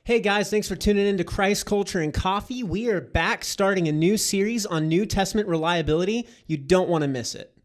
Hey guys, thanks for tuning in to Christ Culture and Coffee. We are back starting a new series on New Testament reliability. You don't want to miss it.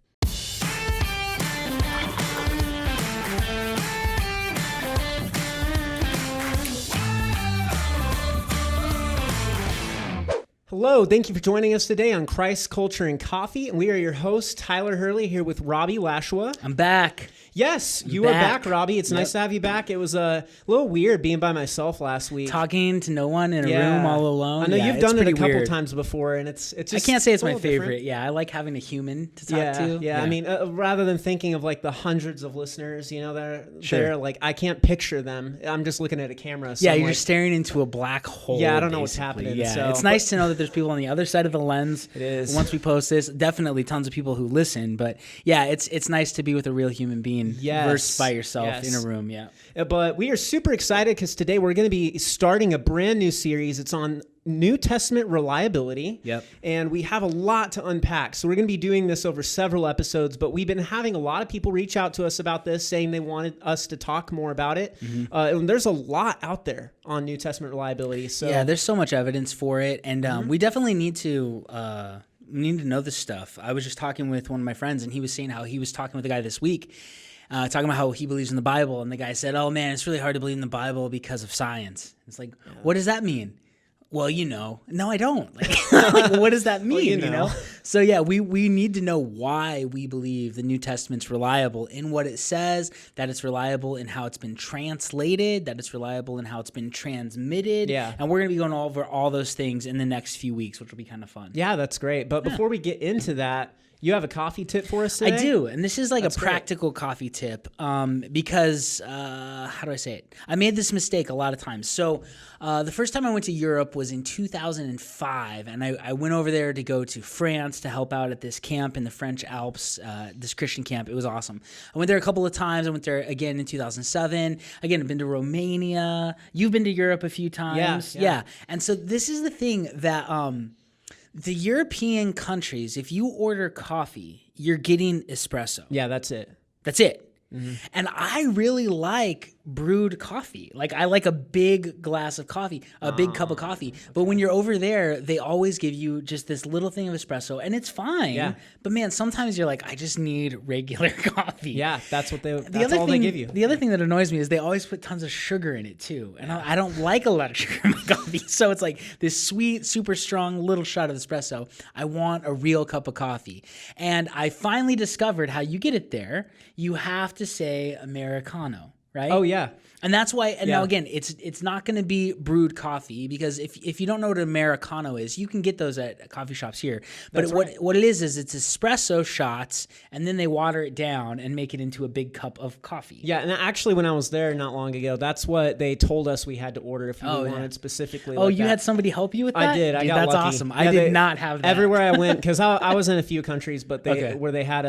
Hello, thank you for joining us today on Christ Culture and Coffee. And we are your hosts, Tyler Hurley, here with Robbie Lashua. I'm back. Yes, you are back, Robbie. It's nice to have you back. It was a little weird being by myself last week. Talking to no one in a room all alone. I know you've done it a couple times before, and it's just I can't say it's my favorite. Different. Yeah, I like having a human to talk to. Yeah. I mean, rather than thinking of like the hundreds of listeners, you know, they're like, I can't picture them. I'm just looking at a camera. So you're staring into a black hole. Yeah, I don't know what's happening. Yeah, so, it's nice to know that there's people on the other side of the lens. It is. Once we post this, definitely tons of people who listen. But yeah, it's nice to be with a real human being versus by yourself in a room. Yeah. But we are super excited because today we're going to be starting a brand new series. It's on New Testament reliability. Yep. And we have a lot to unpack. So we're going to be doing this over several episodes, but we've been having a lot of people reach out to us about this, saying they wanted us to talk more about it. Mm-hmm. And there's a lot out there on New Testament reliability. So yeah, there's so much evidence for it. And we definitely need to know this stuff. I was just talking with one of my friends, and he was saying how he was talking with a guy this week, talking about how he believes in the Bible. And the guy said, oh man, it's really hard to believe in the Bible because of science. It's like, what does that mean? Well, no, I don't. Like what does that mean? Well, you know? So yeah, we need to know why we believe the New Testament's reliable in what it says, that it's reliable in how it's been translated, that it's reliable in how it's been transmitted. Yeah. And we're going to be going over all those things in the next few weeks, which will be kind of fun. Yeah, that's great. But before we get into that, you have a coffee tip for us today? I do, and this is like a practical coffee tip because, how do I say it? I made this mistake a lot of times. So the first time I went to Europe was in 2005, and I went over there to go to France to help out at this camp in the French Alps, this Christian camp. It was awesome. I went there a couple of times. I went there again in 2007. Again, I've been to Romania. You've been to Europe a few times. Yeah. And so this is the thing that the European countries, if you order coffee, you're getting espresso. Yeah, that's it. That's it. Mm-hmm. And I really like brewed coffee. Like I like a big glass of coffee, a big cup of coffee. But when you're over there, they always give you just this little thing of espresso, and it's fine. Yeah. But man, sometimes you're like, I just need regular coffee. Yeah, that's what they give you. The other thing that annoys me is they always put tons of sugar in it too, and I don't like a lot of sugar in my coffee. So it's like this sweet, super strong little shot of espresso. I want a real cup of coffee, and I finally discovered how you get it there. You have to say Americano, right? Oh, yeah. And that's why, and now again, it's not going to be brewed coffee, because if you don't know what an Americano is, you can get those at coffee shops here. But what it is it's espresso shots, and then they water it down and make it into a big cup of coffee. Yeah, and actually when I was there not long ago, that's what they told us we had to order if we wanted specifically. Oh, you had somebody help you with that? I did. I got that's lucky. Awesome. I did not have that. Everywhere I went, because I was in a few countries, but where they had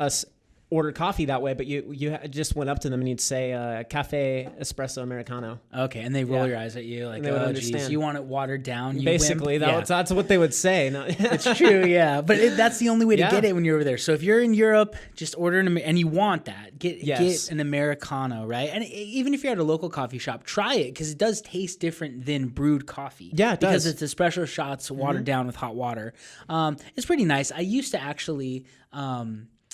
us order coffee that way, but you just went up to them and you'd say cafe espresso americano. Okay, and they roll your eyes at you like, oh geez, you want it watered down, you basically wimp? That's what they would say. No. It's true, yeah, but that's the only way to get it when you're over there. So if you're in Europe, just order and you want that, get an Americano, right? And even if you're at a local coffee shop, try it, because it does taste different than brewed coffee. Yeah, it does, because it's espresso shots watered down with hot water. It's pretty nice. I used to actually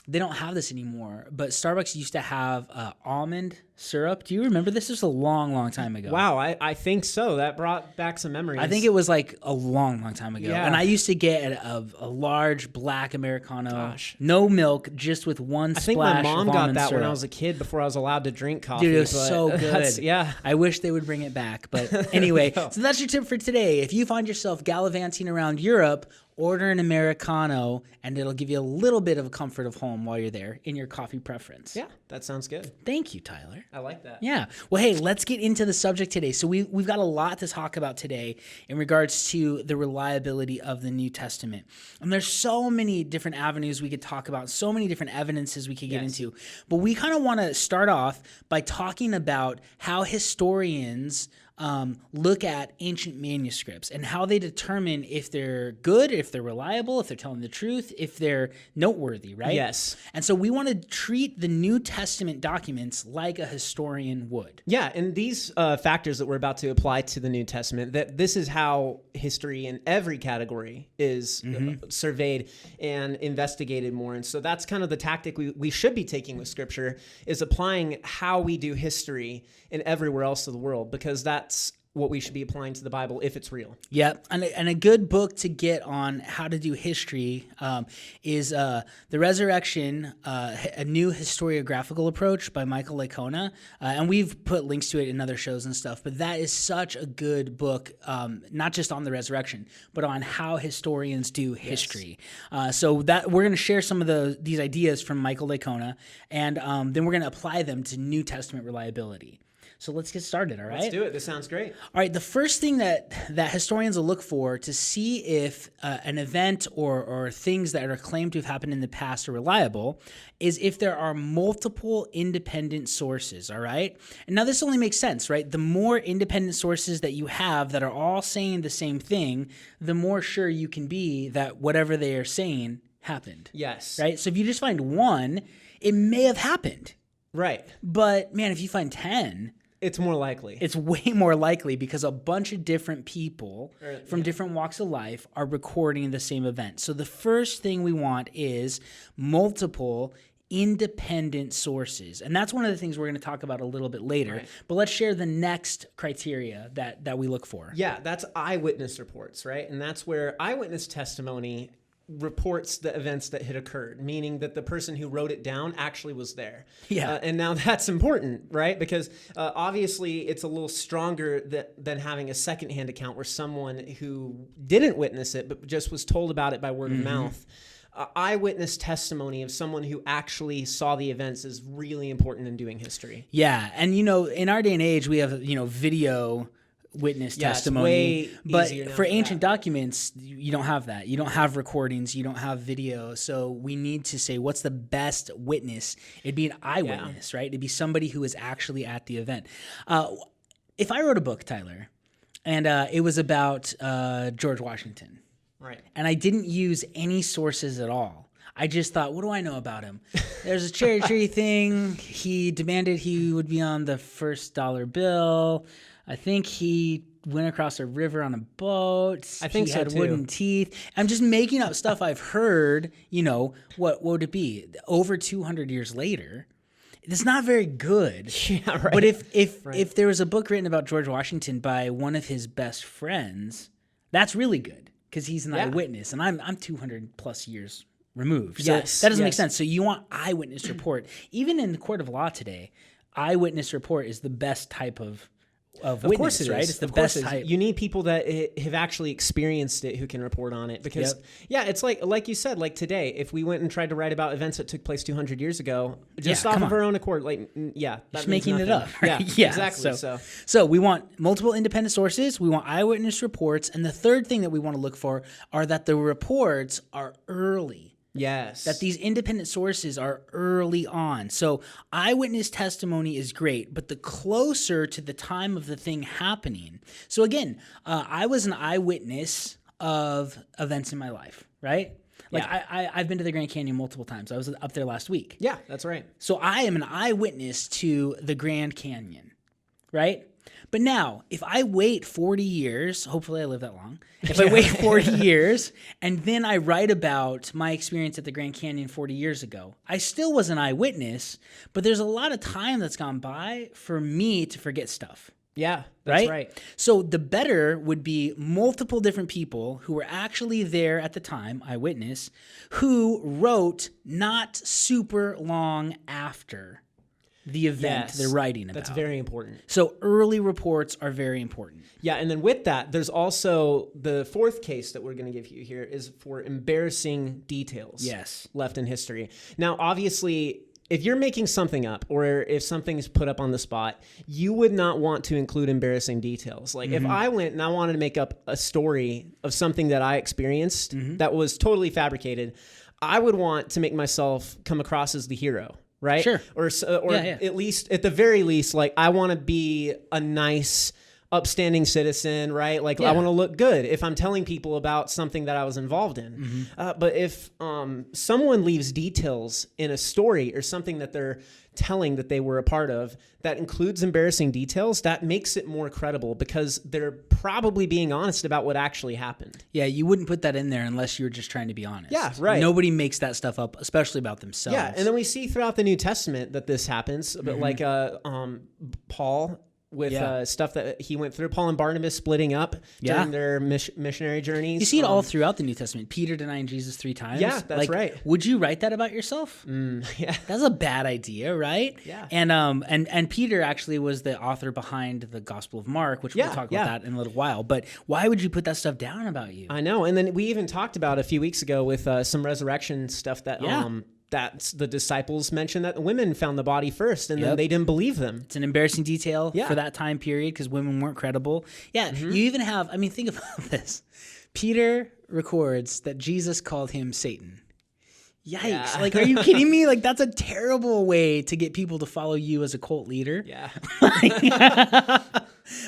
they don't have this anymore, but Starbucks used to have almond syrup. Do you remember this? This was a long, long time ago. Wow, I think so. That brought back some memories. I think it was like a long, long time ago. Yeah. And I used to get a large black Americano, no milk, just with one splash of almond syrup. I think my mom got that when I was a kid, before I was allowed to drink coffee. Dude, it was so good. Yeah. I wish they would bring it back. But anyway, so that's your tip for today. If you find yourself gallivanting around Europe, order an Americano, and it'll give you a little bit of a comfort of home while you're there in your coffee preference. Yeah, that sounds good. Thank you, Tyler. I like that. Yeah. Well, hey, let's get into the subject today. So we've got a lot to talk about today in regards to the reliability of the New Testament. And there's so many different avenues we could talk about, so many different evidences we could get into. But we kind of want to start off by talking about how historians look at ancient manuscripts and how they determine if they're good, if they're reliable, if they're telling the truth, if they're noteworthy, right? Yes. And so we want to treat the New Testament documents like a historian would. Yeah, and these factors that we're about to apply to the New Testament, that this is how history in every category is surveyed and investigated more. And so that's kind of the tactic we should be taking with Scripture, is applying how we do history in everywhere else of the world, because that's what we should be applying to the Bible if it's real. Yeah, and a good book to get on how to do history is The Resurrection, a new historiographical approach by Michael Licona. And we've put links to it in other shows and stuff, but that is such a good book, not just on the resurrection, but on how historians do history. Yes. So that we're going to share some of these ideas from Michael Licona, and then we're going to apply them to New Testament reliability. So let's get started, all right? Let's do it. This sounds great. All right, the first thing that historians will look for to see if an event or things that are claimed to have happened in the past are reliable is if there are multiple independent sources, all right? And now this only makes sense, right? The more independent sources that you have that are all saying the same thing, the more sure you can be that whatever they are saying happened. Yes. Right? So if you just find one, it may have happened. Right. But man, if you find 10... it's more likely. It's way more likely because a bunch of different people from different walks of life are recording the same event. So the first thing we want is multiple independent sources. And that's one of the things we're going to talk about a little bit later. Right. But let's share the next criteria that we look for. Yeah, that's eyewitness reports, right? And that's where eyewitness testimony reports the events that had occurred, meaning that the person who wrote it down actually was there. Yeah. And now that's important, right? Because obviously it's a little stronger than having a secondhand account where someone who didn't witness it but just was told about it by word of mouth. Eyewitness testimony of someone who actually saw the events is really important in doing history. Yeah. And, in our day and age, we have, video witness testimony, but for ancient documents, you don't have that. You don't have recordings, you don't have video. So we need to say, what's the best witness? It'd be an eyewitness, right? It'd be somebody who was actually at the event. If I wrote a book, Tyler, and it was about George Washington, right, and I didn't use any sources at all, I just thought, what do I know about him? There's a cherry tree thing. He demanded he would be on the first dollar bill. I think he went across a river on a boat. I think he so had too. Wooden teeth. I'm just making up stuff I've heard. What would it be? Over 200 years later, it's not very good. Yeah, right. But if there was a book written about George Washington by one of his best friends, that's really good because he's an eyewitness, and I'm 200 plus years removed. So that doesn't make sense. So you want eyewitness report. Even in the court of law today, eyewitness report is the best type of witness, course it right? is. It's the best type. You need people that have actually experienced it who can report on it, because it's like you said, like today, if we went and tried to write about events that took place 200 years ago, just off of our own accord, just making it up. Right? Yeah, exactly. So we want multiple independent sources. We want eyewitness reports, and the third thing that we want to look for are that the reports are early. Yes. That these independent sources are early on. So eyewitness testimony is great, but the closer to the time of the thing happening. So again, I was an eyewitness of events in my life, right? I've been to the Grand Canyon multiple times. I was up there last week. Yeah, that's right. So I am an eyewitness to the Grand Canyon, right? But now, if I wait 40 years, hopefully I live that long, if I wait 40 years and then I write about my experience at the Grand Canyon 40 years ago, I still was an eyewitness, but there's a lot of time that's gone by for me to forget stuff. Yeah, that's right. So the better would be multiple different people who were actually there at the time, eyewitness, who wrote not super long after the event they're writing about. That's very important. So early reports are very important. Yeah, and then with that, there's also the fourth case that we're going to give you here is for embarrassing details left in history. Now, obviously, if you're making something up or if something's put up on the spot, you would not want to include embarrassing details. Like if I went and I wanted to make up a story of something that I experienced that was totally fabricated, I would want to make myself come across as the hero. Right? Sure. Or at least, at the very least, like I want to be a nice upstanding citizen, right? Like I want to look good if I'm telling people about something that I was involved in. But if someone leaves details in a story or something that they're telling that they were a part of that includes embarrassing details, that makes it more credible because they're probably being honest about what actually happened. Yeah, you wouldn't put that in there unless you were just trying to be honest. Yeah, right. Nobody makes that stuff up, especially about themselves. Yeah, and then we see throughout the New Testament that this happens, but like Paul with stuff that he went through, Paul and Barnabas splitting up during their missionary journeys. You see it all throughout the New Testament. Peter denying Jesus 3 times. Yeah, that's right. Would you write that about yourself? Yeah, that's a bad idea, right? Yeah. And Peter actually was the author behind the Gospel of Mark, which we'll talk about that in a little while. But why would you put that stuff down about you? I know. And then we even talked about a few weeks ago with some resurrection stuff that that the disciples mentioned that the women found the body first and then they didn't believe them. It's an embarrassing detail for that time period because women weren't credible. Yeah, you even have, I mean, think about this. Peter records that Jesus called him Satan. Yikes. Yeah. Like, are you kidding me? Like, that's a terrible way to get people to follow you as a cult leader. Yeah.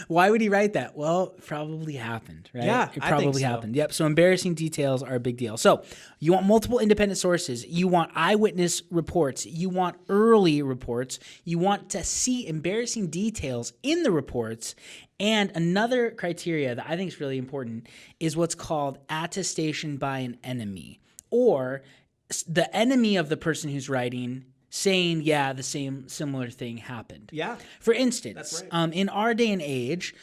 Why would he write that? Well, it probably happened, right? Yeah, it probably happened. Yep. So embarrassing details are a big deal. So you want multiple independent sources. You want eyewitness reports. You want early reports. You want to see embarrassing details in the reports. And another criteria that I think is really important is what's called attestation by an enemy, or the enemy of the person who's writing saying, the similar thing happened. Yeah. For instance, that's right. In our day and age,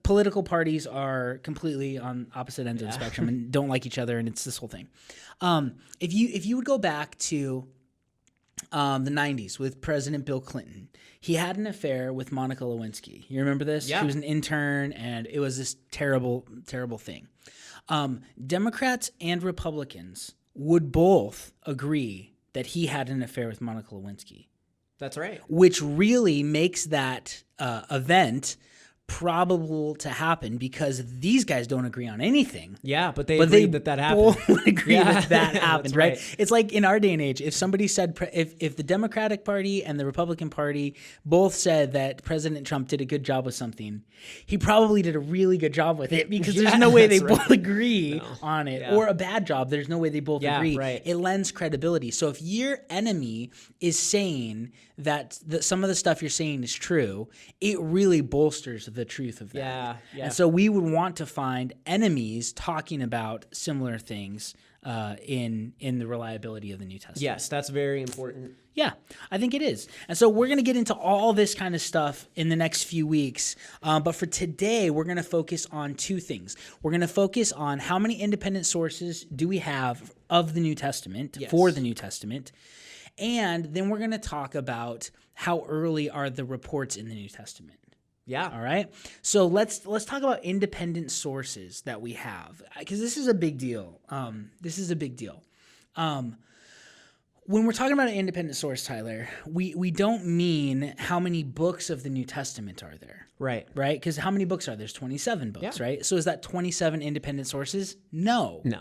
political parties are completely on opposite ends of the spectrum and don't like each other, and it's this whole thing. If you would go back to the 90s with President Bill Clinton, he had an affair with Monica Lewinsky. You remember this? Yeah. She was an intern, and it was this terrible, terrible thing. Democrats and Republicans would both agree that he had an affair with Monica Lewinsky. That's right. Which really makes that event probable to happen because these guys don't agree on anything. Yeah, but they agreed that happened. Both agree that happened, right? Right. It's like in our day and age, if somebody said, if the Democratic Party and the Republican Party both said that President Trump did a good job with something, he probably did a really good job with it because there's no way they both agree on it. Yeah. Or a bad job, there's no way they both agree. Right. It lends credibility. So if your enemy is saying that some of the stuff you're saying is true, it really bolsters the truth of that. Yeah. And so we would want to find enemies talking about similar things in the reliability of the New Testament. Yes, that's very important. Yeah, I think it is. And so we're going to get into all this kind of stuff in the next few weeks. But for today, we're going to focus on two things. We're going to focus on how many independent sources do we have of the New Testament, for the New Testament. And then we're going to talk about how early are the reports in the New Testament. Yeah. All right. So let's talk about independent sources that we have, because this is a big deal. When we're talking about an independent source, Tyler, we don't mean how many books of the New Testament are there. Right. Right? Because how many books are there? There's 27 books, right? So is that 27 independent sources? No. Yeah.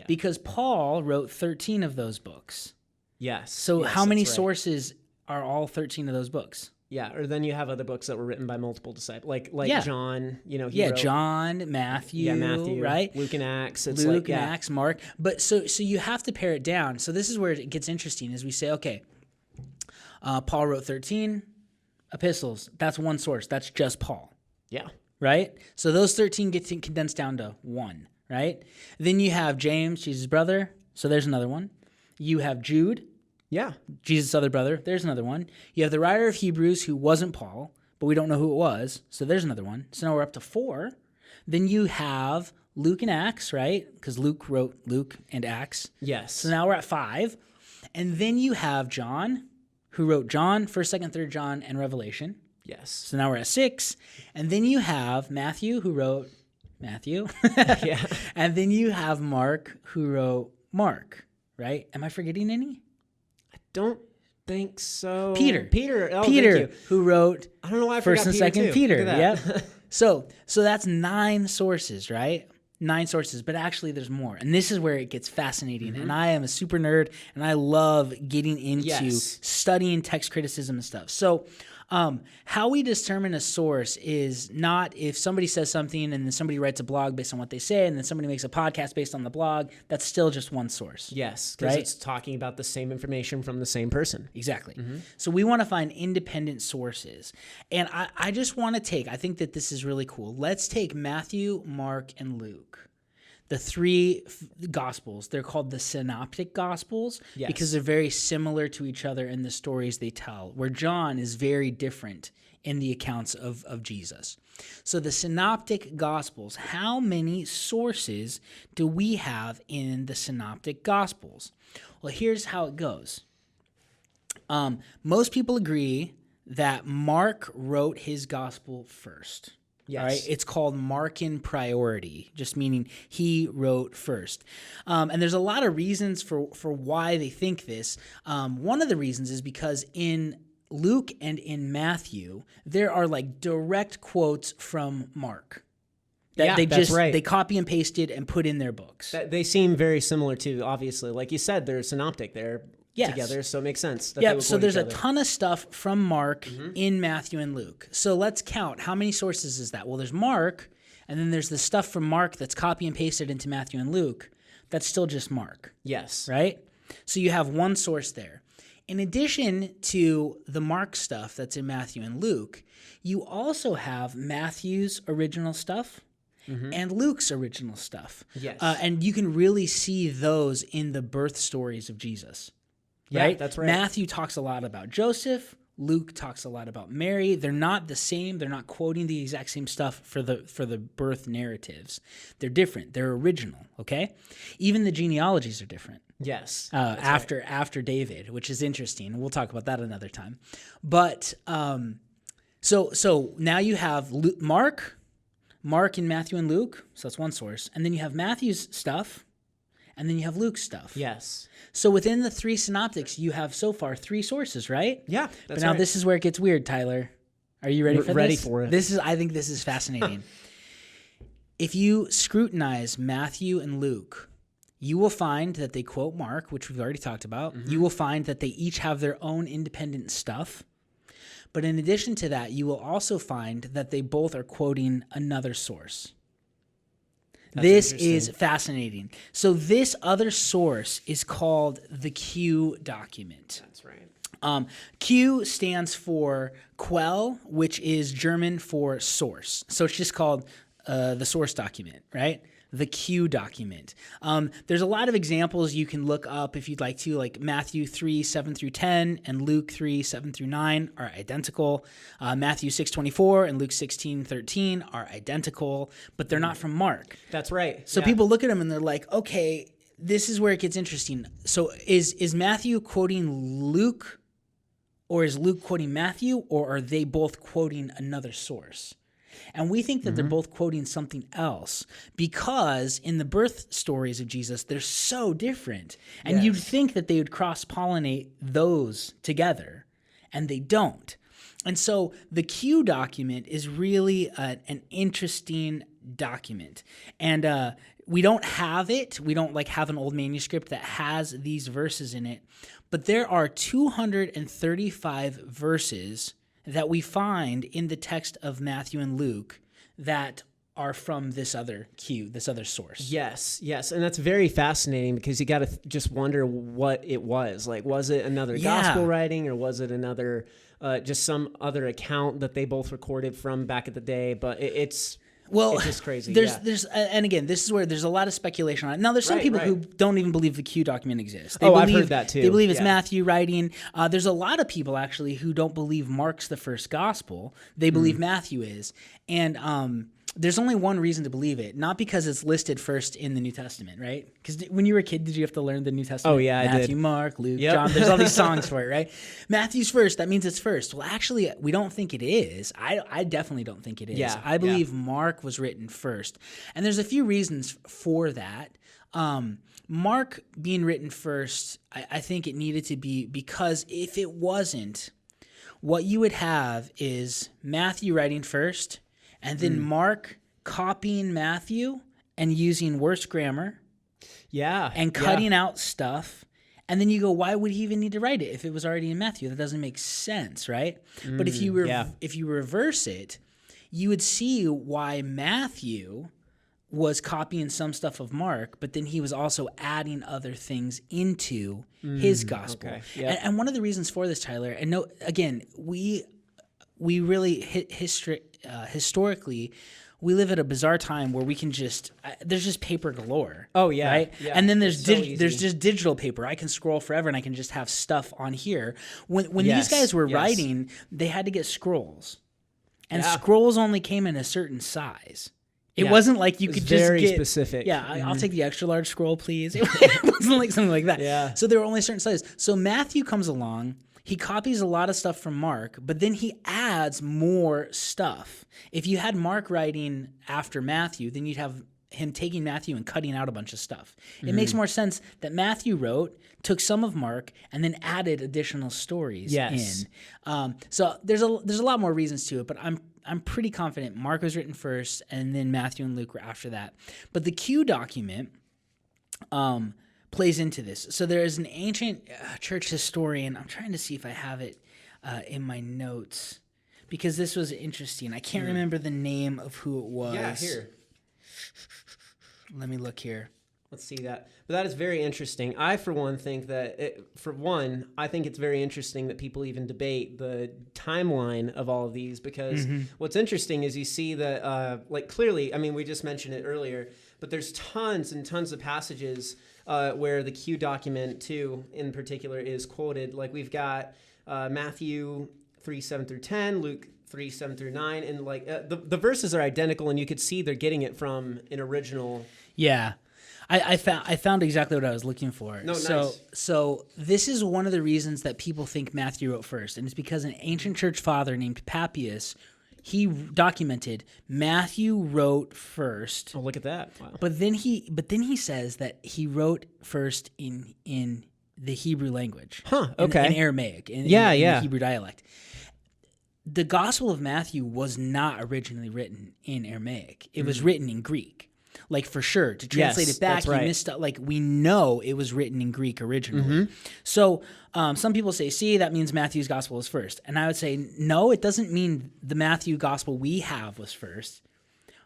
Because Paul wrote 13 of those books. Yes. So how many sources are all 13 of those books? Yeah, or then you have other books that were written by multiple disciples, like John. He wrote, John, Matthew, right? Luke and Acts. Acts, Mark. But so you have to pare it down. So this is where it gets interesting, is we say, okay, Paul wrote 13 epistles. That's one source. That's just Paul. Yeah. Right? So those 13 get condensed down to one, right? Then you have James, Jesus' brother. So there's another one. You have Jude. Yeah. Jesus' other brother. There's another one. You have the writer of Hebrews, who wasn't Paul, but we don't know who it was. So there's another one. So now we're up to 4. Then you have Luke and Acts, right? Because Luke wrote Luke and Acts. Yes. So now we're at 5. And then you have John, who wrote John, 1st, 2nd, 3rd John, and Revelation. Yes. So now we're at 6. And then you have Matthew, who wrote Matthew. Yeah. And then you have Mark, who wrote Mark, right? Am I forgetting any? Don't think so. Peter. Oh, Peter, who wrote I don't know why I forgot 1st and 2nd Peter. Yep. So that's 9 sources, right? 9 sources, but actually there's more. And this is where it gets fascinating. And I am a super nerd, and I love getting into studying text criticism and stuff. So How we determine a source is not if somebody says something and then somebody writes a blog based on what they say and then somebody makes a podcast based on the blog. That's still just one source. Yes, because right? it's talking about the same information from the same person. Exactly. So we want to find independent sources. And I just want to I think that this is really cool. Let's take Matthew, Mark, and Luke. The three Gospels, they're called the Synoptic Gospels because they're very similar to each other in the stories they tell, where John is very different in the accounts of Jesus. So the Synoptic Gospels, how many sources do we have in the Synoptic Gospels? Well, here's how it goes. Most people agree that Mark wrote his gospel first. Yes. Right? It's called Markan priority, just meaning he wrote first. And there's a lot of reasons for why they think this. One of the reasons is because in Luke and in Matthew, there are like direct quotes from Mark. They copy and pasted and put in their books. They seem very similar to, obviously, like you said, they're synoptic. They're together, so it makes sense. So there's a ton of stuff from Mark in Matthew and Luke. So let's count. How many sources is that? Well, there's Mark, and then there's the stuff from Mark that's copy and pasted into Matthew and Luke. That's still just Mark. Yes. Right? So you have one source there. In addition to the Mark stuff that's in Matthew and Luke, you also have Matthew's original stuff and Luke's original stuff. Yes. And you can really see those in the birth stories of Jesus. Yeah, right? That's right. Matthew talks a lot about Joseph. Luke talks a lot about Mary. They're not the same. They're not quoting the exact same stuff for the birth narratives. They're different. They're original, okay? Even the genealogies are different. Yes. After David, which is interesting. We'll talk about that another time. But so now you have Mark and Matthew and Luke. So that's one source. And then you have Matthew's stuff. And then you have Luke's stuff. Yes. So within the three synoptics, you have so far three sources, right? Yeah, but now this is where it gets weird, Tyler. Are you ready for this? Ready for it. I think this is fascinating. If you scrutinize Matthew and Luke, you will find that they quote Mark, which we've already talked about. You will find that they each have their own independent stuff. But in addition to that, you will also find that they both are quoting another source. This is fascinating. So this other source is called the Q document. That's right. Q stands for Quell, which is German for source. So it's just called the source document, right? The Q document. There's a lot of examples you can look up if you'd like to, like Matthew 3, 7 through 10 and Luke 3, 7 through 9 are identical. Matthew 6, 24 and Luke 16, 13 are identical, but they're not from Mark. That's right. So people look at them and they're like, okay, this is where it gets interesting. So is Matthew quoting Luke, or is Luke quoting Matthew, or are they both quoting another source? And we think that they're both quoting something else because in the birth stories of Jesus, they're so different. And you'd think that they would cross-pollinate those together, and they don't. And so the Q document is really an interesting document. And we don't have it. We don't have an old manuscript that has these verses in it. But there are 235 verses that we find in the text of Matthew and Luke that are from this other Q, this other source. Yes. And that's very fascinating because you got to just wonder what it was. Like, was it another gospel writing, or was it another, just some other account that they both recorded from back at the day? But it's just crazy. And again, this is where there's a lot of speculation on it. Now, there's some people who don't even believe the Q document exists. I've heard that too. They believe it's Matthew writing. There's a lot of people actually who don't believe Mark's the first gospel. They believe Matthew is. And there's only one reason to believe it, not because it's listed first in the New Testament, right? Because when you were a kid, did you have to learn the New Testament? Oh, yeah, Matthew, I did. Mark, Luke, John. There's all these songs for it, right? Matthew's first. That means it's first. Well, actually, we don't think it is. I definitely don't think it is. Yeah, I believe Mark was written first. And there's a few reasons for that. Mark being written first, I think it needed to be because if it wasn't, what you would have is Matthew writing first, and then Mark copying Matthew and using worse grammar. Yeah. And cutting out stuff And then you go, why would he even need to write it if it was already in Matthew? That doesn't make sense, right? But if you reverse it, you would see why Matthew was copying some stuff of Mark, but then he was also adding other things into his gospel. Okay. Yep. And one of the reasons for this, Tyler, and no, again, we really historically, we live at a bizarre time where we can there's just paper galore. Oh yeah, right. Yeah. And then there's just digital paper. I can scroll forever and I can just have stuff on here. When these guys were writing, they had to get scrolls, and scrolls only came in a certain size. It wasn't like you could just very specific. Yeah, I'll take the extra large scroll, please. It wasn't like something like that. Yeah. So there were only certain sizes. So Matthew comes along. He copies a lot of stuff from Mark, but then he adds more stuff. If you had Mark writing after Matthew, then you'd have him taking Matthew and cutting out a bunch of stuff. It makes more sense that Matthew took some of Mark, and then added additional stories in. So there's a lot more reasons to it, but I'm pretty confident Mark was written first, and then Matthew and Luke were after that. But the Q document plays into this. So there is an ancient church historian. I'm trying to see if I have it in my notes, because this was interesting. I can't remember the name of who it was. Yeah, here. Let me look here. Let's see that. But that is very interesting. I, for one, think that, I think it's very interesting that people even debate the timeline of all of these, because what's interesting is you see that, clearly, I mean, we just mentioned it earlier, but there's tons and tons of passages where the Q document, too, in particular, is quoted. Like, we've got Matthew 3:7 through 10, Luke 3:7 through 9, and the verses are identical, and you could see they're getting it from an original. Yeah. I found exactly what I was looking for. No, nice. So this is one of the reasons that people think Matthew wrote first, and it's because an ancient church father named Papias, he documented Matthew wrote first. Oh, look at that! Wow. But then he says that he wrote first in the Hebrew language. Huh. Okay. In Aramaic. In the Hebrew dialect. The Gospel of Matthew was not originally written in Aramaic. It was written in Greek. Like, for sure, to translate it back, right. he missed out. Like, we know it was written in Greek originally. So some people say, see, that means Matthew's gospel is first. And I would say, no, it doesn't mean the Matthew gospel we have was first.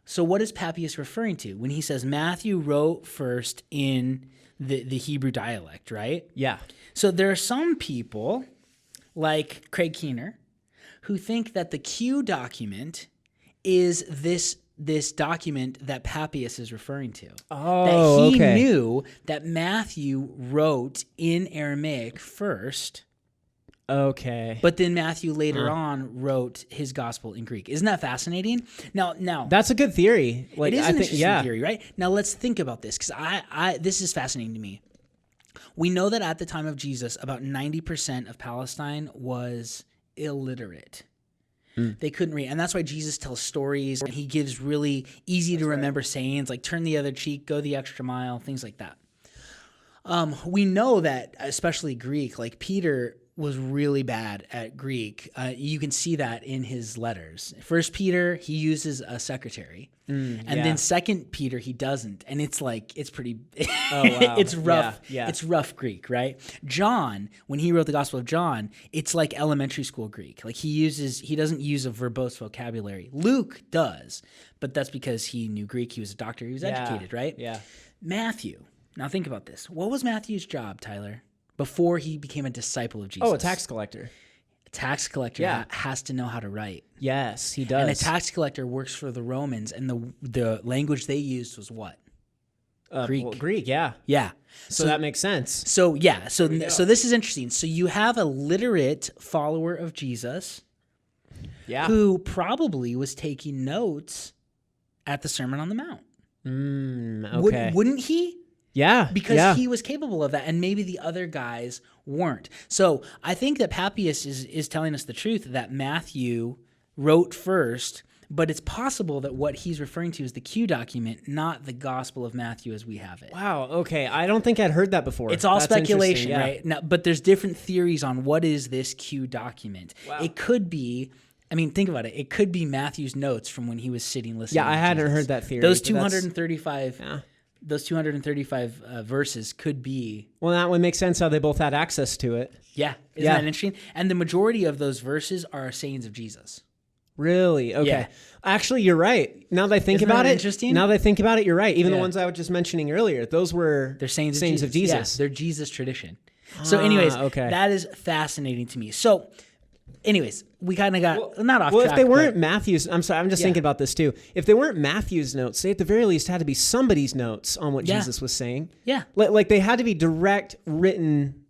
So what is Papias referring to when he says Matthew wrote first in the Hebrew dialect, right? Yeah. So there are some people, like Craig Keener, who think that the Q document is this document that Papias is referring to. Oh, that he knew that Matthew wrote in Aramaic first. Okay. But then Matthew later on wrote his gospel in Greek. Isn't that fascinating? Now that's a good theory. It is an interesting theory, right? Now let's think about this, because this is fascinating to me. We know that at the time of Jesus, about 90% of Palestine was illiterate. They couldn't read. And that's why Jesus tells stories. And he gives really easy to remember sayings like turn the other cheek, go the extra mile, things like that. We know that, especially Greek, like Peter was really bad at Greek. You can see that in his letters. First Peter, he uses a secretary. Then Second Peter, he doesn't. And it's pretty, it's rough. Yeah. It's rough Greek, right? John, when he wrote the Gospel of John, it's like elementary school Greek. Like he doesn't use a verbose vocabulary. Luke does, but that's because he knew Greek. He was a doctor. He was educated, right? Yeah. Matthew. Now think about this. What was Matthew's job, Tyler, before he became a disciple of Jesus? Oh, a tax collector. A tax collector has to know how to write. Yes, he does. And a tax collector works for the Romans, and the language they used was what? Greek. Well, Greek, yeah. Yeah. So that makes sense. So this is interesting. So you have a literate follower of Jesus who probably was taking notes at the Sermon on the Mount. Okay. Wouldn't he? Yeah. Because he was capable of that, and maybe the other guys weren't. So I think that Papias is telling us the truth that Matthew wrote first, but it's possible that what he's referring to is the Q document, not the Gospel of Matthew as we have it. Wow. Okay. I don't think I'd heard that before. It's all speculation, right? Now, but there's different theories on what is this Q document. Wow. It could be, I mean, think about it. It could be Matthew's notes from when he was sitting listening. Yeah, I hadn't heard that theory. Those 235 those 235 verses could be. Well, that would make sense how they both had access to it. Yeah. Isn't that interesting? And the majority of those verses are sayings of Jesus. Really? Okay. Yeah. Actually, you're right. Now that I think about it, interesting? Now that I think about it, you're right. Even the ones I was just mentioning earlier, those were they're sayings of Jesus. Yeah, they're Jesus tradition. So anyways, that is fascinating to me. So anyways, we kind of got not off track. Well, if they weren't Matthew's, I'm sorry, I'm just thinking about this too. If they weren't Matthew's notes, they at the very least had to be somebody's notes on what Jesus was saying. Yeah. Like they had to be direct written,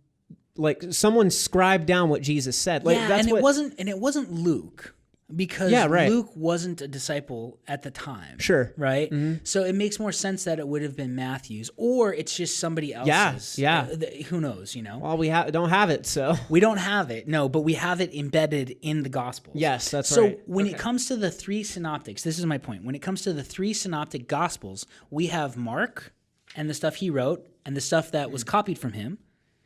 like someone scribed down what Jesus said. Like it wasn't Luke. Because Luke wasn't a disciple at the time. Sure. Right? Mm-hmm. So it makes more sense that it would have been Matthew's, or it's just somebody else's. Yeah. Who knows, you know? Well, we don't have it, so. We don't have it, no, but we have it embedded in the Gospels. Yes, that's right. So when it comes to the three synoptics, this is my point. When it comes to the three synoptic Gospels, we have Mark and the stuff he wrote and the stuff that was copied from him,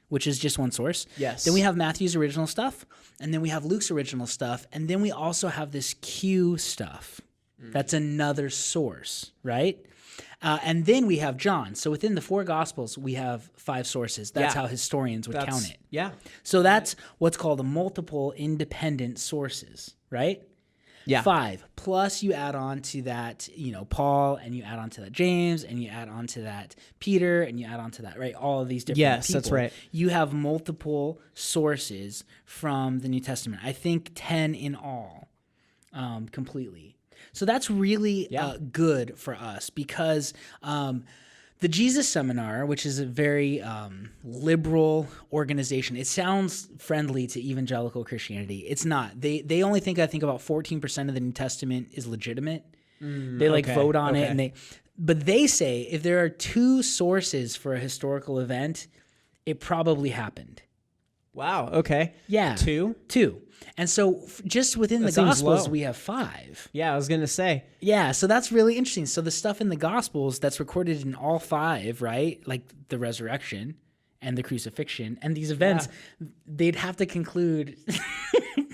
which is just one source. Yes. Then we have Matthew's original stuff, and then we have Luke's original stuff, and then we also have this Q stuff. That's another source, right? And then we have John. So within the four Gospels, we have 5 sources. That's how historians would count it. Yeah. So that's what's called a multiple independent sources, right? Yeah. 5. Plus you add on to that, Paul, and you add on to that James, and you add on to that Peter, and you add on to that, right? All of these different people. Yes, that's right. You have multiple sources from the New Testament. I think 10 in all, completely. So that's really good for us because the Jesus Seminar, which is a very liberal organization, it sounds friendly to evangelical Christianity. It's not. They only think, I think about 14% of the New Testament is legitimate. They vote on it, but they say if there are 2 sources for a historical event, it probably happened. Wow. Okay. Yeah. 2? 2. And so just within the Gospels, we have 5. Yeah, I was going to say. Yeah, so that's really interesting. So the stuff in the Gospels that's recorded in all 5, right? Like the resurrection and the crucifixion and these events, they'd have to conclude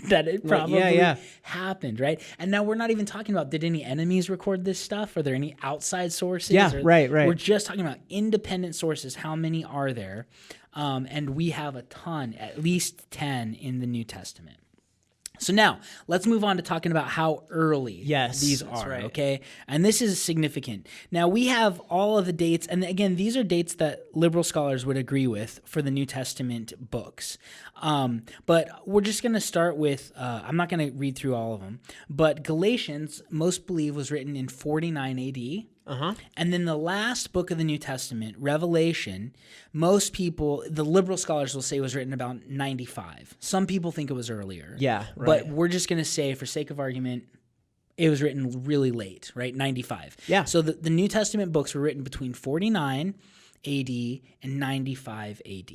that it probably happened, right? And now we're not even talking about, did any enemies record this stuff? Are there any outside sources? Yeah, right. We're just talking about independent sources. How many are there? And we have a ton, at least 10 in the New Testament. So now, let's move on to talking about how early these are, okay? And this is significant. Now, we have all of the dates, and again, these are dates that liberal scholars would agree with for the New Testament books. But we're just going to start with, I'm not going to read through all of them, but Galatians, most believe, was written in 49 AD. And then the last book of the New Testament, Revelation, most people, the liberal scholars will say was written about 95. Some people think it was earlier. Yeah, right. But we're just going to say, for sake of argument, it was written really late, right? 95. Yeah. So the New Testament books were written between 49 AD and 95 AD.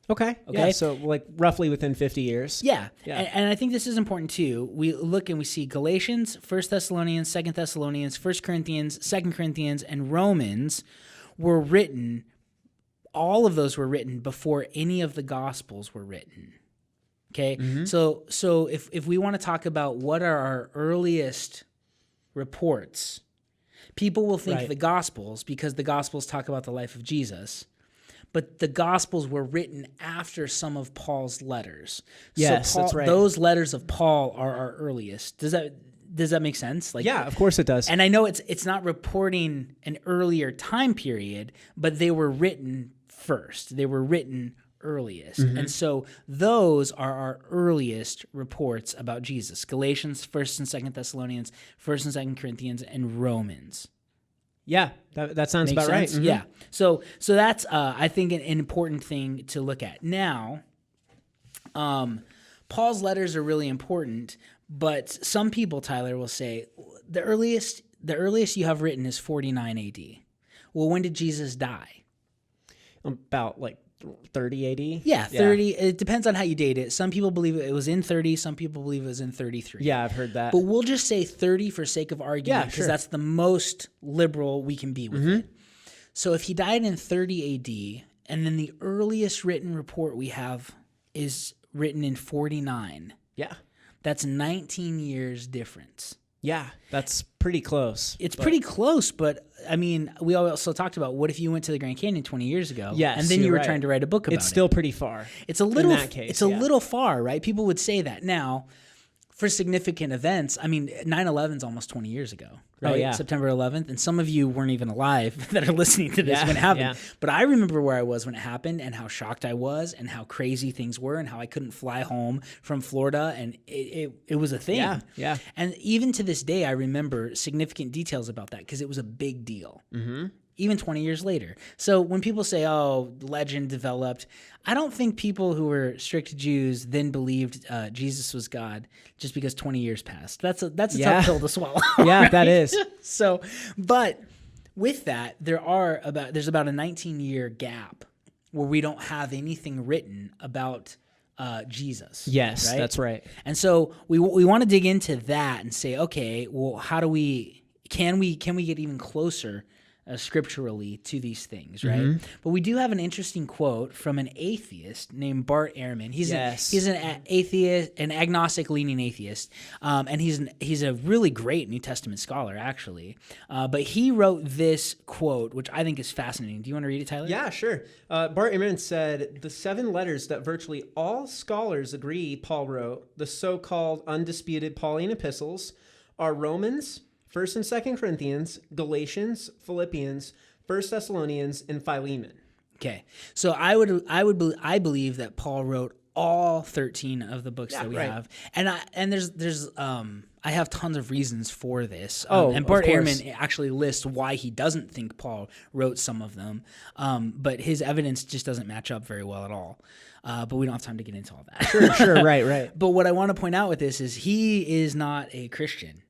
Okay. Yeah, so like roughly within 50 years. Yeah. And I think this is important too. We look and we see Galatians, 1 Thessalonians, 2 Thessalonians, 1 Corinthians, 2 Corinthians, and Romans were written, all of those were written before any of the Gospels were written. Okay? Mm-hmm. So if we want to talk about what are our earliest reports, people will think the Gospels because the Gospels talk about the life of Jesus. But the Gospels were written after some of Paul's letters. Yes, that's right. Those letters of Paul are our earliest. Does that make sense? Like, yeah, of course it does. And I know it's not reporting an earlier time period, but they were written first. They were written earliest. Mm-hmm. And so those are our earliest reports about Jesus. Galatians, 1st and 2nd Thessalonians, 1st and 2nd Corinthians, and Romans. Yeah, that sounds about right. Mm-hmm. Yeah. So that's, I think, an important thing to look at. Now, Paul's letters are really important, but some people, Tyler, will say the earliest you have written is 49 AD. Well, when did Jesus die? About 30 AD? Yeah, 30. Yeah. It depends on how you date it. Some people believe it was in 30. Some people believe it was in 33. Yeah, I've heard that. But we'll just say 30 for sake of argument because that's the most liberal we can be with it. So if he died in 30 AD, and then the earliest written report we have is written in 49. Yeah. That's 19 years difference. Yeah, that's pretty close. It's pretty close, but I mean, we also talked about what if you went to the Grand Canyon 20 years ago, Yes, and then you you're were right. trying to write a book about it. It's still pretty far. It's a little. In that case, it's a little far, right? People would say that now. For significant events, I mean, 9/11 is almost 20 years ago, right? Oh, yeah. September 11th, and some of you weren't even alive that are listening to this Yeah, when it happened. yeah. But I remember where I was when it happened, and how shocked I was, and how crazy things were, and how I couldn't fly home from Florida, and it was a thing. Yeah, yeah. And even to this day, I remember significant details about that because it was a big deal. Mm-hmm. Even 20 years later. So when people say, oh, legend developed, I don't think people who were strict Jews then believed Jesus was God just because 20 years passed. That's a tough pill to swallow. Yeah, right? that is. So, but with that, there's about a 19-year gap where we don't have anything written about Jesus. Yes, right? that's right. And so we want to dig into that and say, okay, well, how do can we get even closer scripturally to these things, right? Mm-hmm. But we do have an interesting quote from an atheist named Bart Ehrman. He's an atheist, an agnostic-leaning atheist, and he's a really great New Testament scholar, actually. But he wrote this quote, which I think is fascinating. Do you want to read it, Tyler? Yeah, sure. Bart Ehrman said, the 7 letters that virtually all scholars agree Paul wrote, the so-called undisputed Pauline epistles, are Romans, 1st and 2nd Corinthians, Galatians, Philippians, 1 Thessalonians, and Philemon. Okay, so I believe that Paul wrote all 13 of the books that we have, and there's I have tons of reasons for this. And Bart Ehrman actually lists why he doesn't think Paul wrote some of them, but his evidence just doesn't match up very well at all. But we don't have time to get into all that. Sure, right. But what I want to point out with this is he is not a Christian.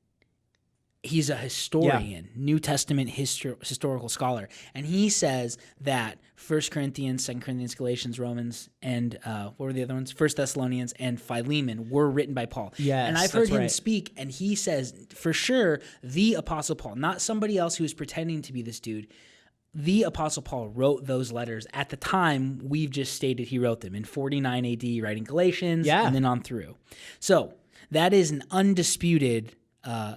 He's a historian, New Testament historical scholar, and he says that 1 Corinthians, 2 Corinthians, Galatians, Romans, and what were the other ones? 1 Thessalonians and Philemon were written by Paul. Yes, and I've heard him speak, and he says for sure the Apostle Paul, not somebody else who is pretending to be this dude. The Apostle Paul wrote those letters at the time we've just stated he wrote them in 49 AD, writing Galatians, and then on through. So that is an undisputed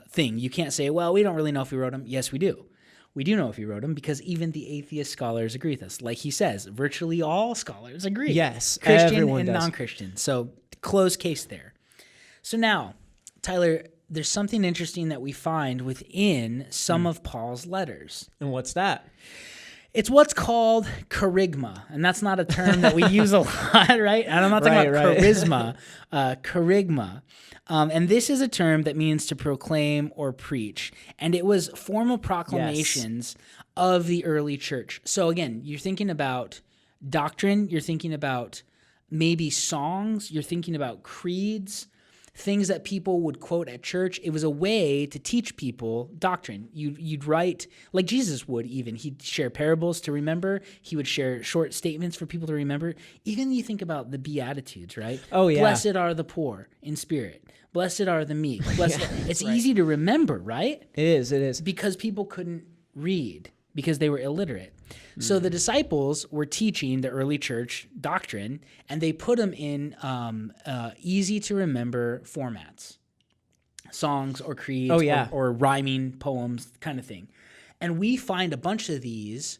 thing. You can't say, well, we don't really know if he wrote them. Yes, we do. We do know if he wrote them because even the atheist scholars agree with us. Like he says, virtually all scholars agree. Yes, Christian everyone and does. non-Christian. So closed case there. So now, Tyler, there's something interesting that we find within some of Paul's letters. And what's that? It's what's called charisma, and that's not a term that we use a lot, right? And I'm not talking about charisma, charisma. And this is a term that means to proclaim or preach, and it was formal proclamations of the early church. So again, you're thinking about doctrine, you're thinking about maybe songs, you're thinking about creeds, things that people would quote at church. It was a way to teach people doctrine. You'd write, like Jesus would even. He'd share parables to remember. He would share short statements for people to remember. Even you think about the Beatitudes, right? Oh, yeah. Blessed are the poor in spirit. Blessed are the meek. It's easy to remember, right? It is. Because people couldn't read because they were illiterate. So the disciples were teaching the early church doctrine, and they put them in easy-to-remember formats, songs or creeds or rhyming poems kind of thing. And we find a bunch of these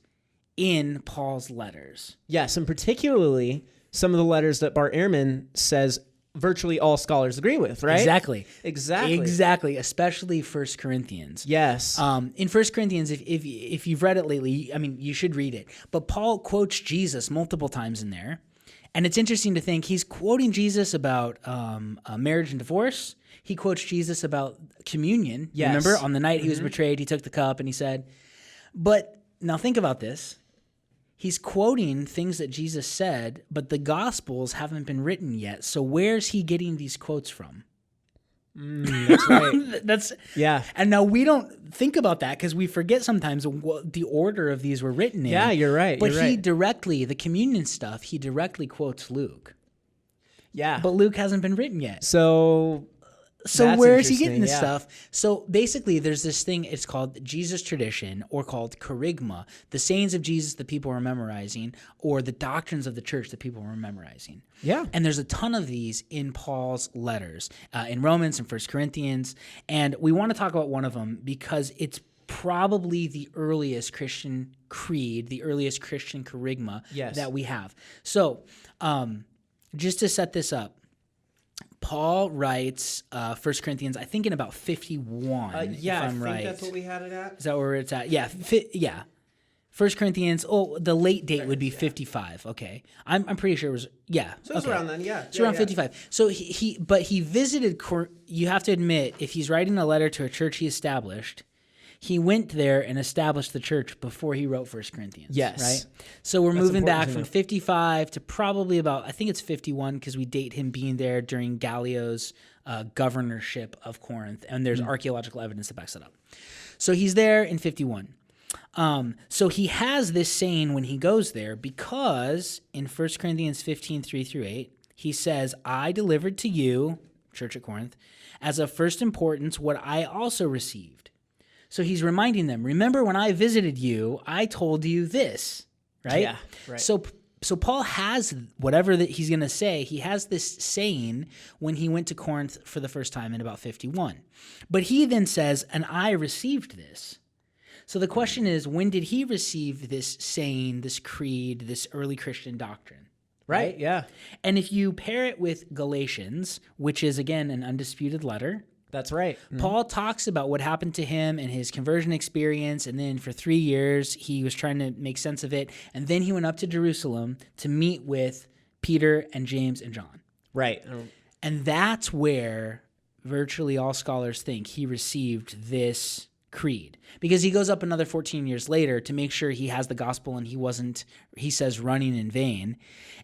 in Paul's letters. Yes, and particularly some of the letters that Bart Ehrman says virtually all scholars agree with, right? Exactly. Especially 1 Corinthians. Yes. In 1 Corinthians, if you've read it lately, I mean, you should read it. But Paul quotes Jesus multiple times in there. And it's interesting to think he's quoting Jesus about marriage and divorce. He quotes Jesus about communion. Yes. Remember, on the night he was betrayed, he took the cup and he said, but now think about this. He's quoting things that Jesus said, but the Gospels haven't been written yet. So where's he getting these quotes from? That's right. And now we don't think about that because we forget sometimes what the order of these were written in. Yeah, you're right. But the communion stuff, he directly quotes Luke. Yeah. But Luke hasn't been written yet. So That's where is he getting this interesting, stuff? So basically, there's this thing. It's called Jesus tradition, or called kerygma, the sayings of Jesus that people were memorizing, or the doctrines of the church that people were memorizing. Yeah. And there's a ton of these in Paul's letters, in Romans and 1 Corinthians. And we want to talk about one of them because it's probably the earliest Christian creed, the earliest Christian kerygma that we have. So just to set this up, Paul writes 1 Corinthians, I think in about 51, I if I'm think right. that's what we had it at. Is that where it's at? Yeah, 1 Corinthians, the late date would be 55. Okay. I'm pretty sure it was, So it's around then, yeah. It's around 55. So he visited, you have to admit, if he's writing a letter to a church he established, he went there and established the church before he wrote 1 Corinthians. Yes. Right? So we're moving back from know. 55 to probably about, I think it's 51, because we date him being there during Gallio's governorship of Corinth, and there's archaeological evidence that backs it up. So he's there in 51. So he has this saying when he goes there, because in 1 Corinthians 15, 3-8, he says, I delivered to you, church at Corinth, as of first importance what I also received. So he's reminding them, remember when I visited you, I told you this, right? Yeah, right. So Paul has whatever that he's going to say. He has this saying when he went to Corinth for the first time in about 51. But he then says, and I received this. So the question is, when did he receive this saying, this creed, this early Christian doctrine? Right, yeah. And if you pair it with Galatians, which is, again, an undisputed letter, That's right. Paul talks about what happened to him and his conversion experience, and then for 3 years, he was trying to make sense of it, and then he went up to Jerusalem to meet with Peter and James and John. Right. And that's where virtually all scholars think he received this creed, because he goes up another 14 years later to make sure he has the gospel and he wasn't, he says, running in vain.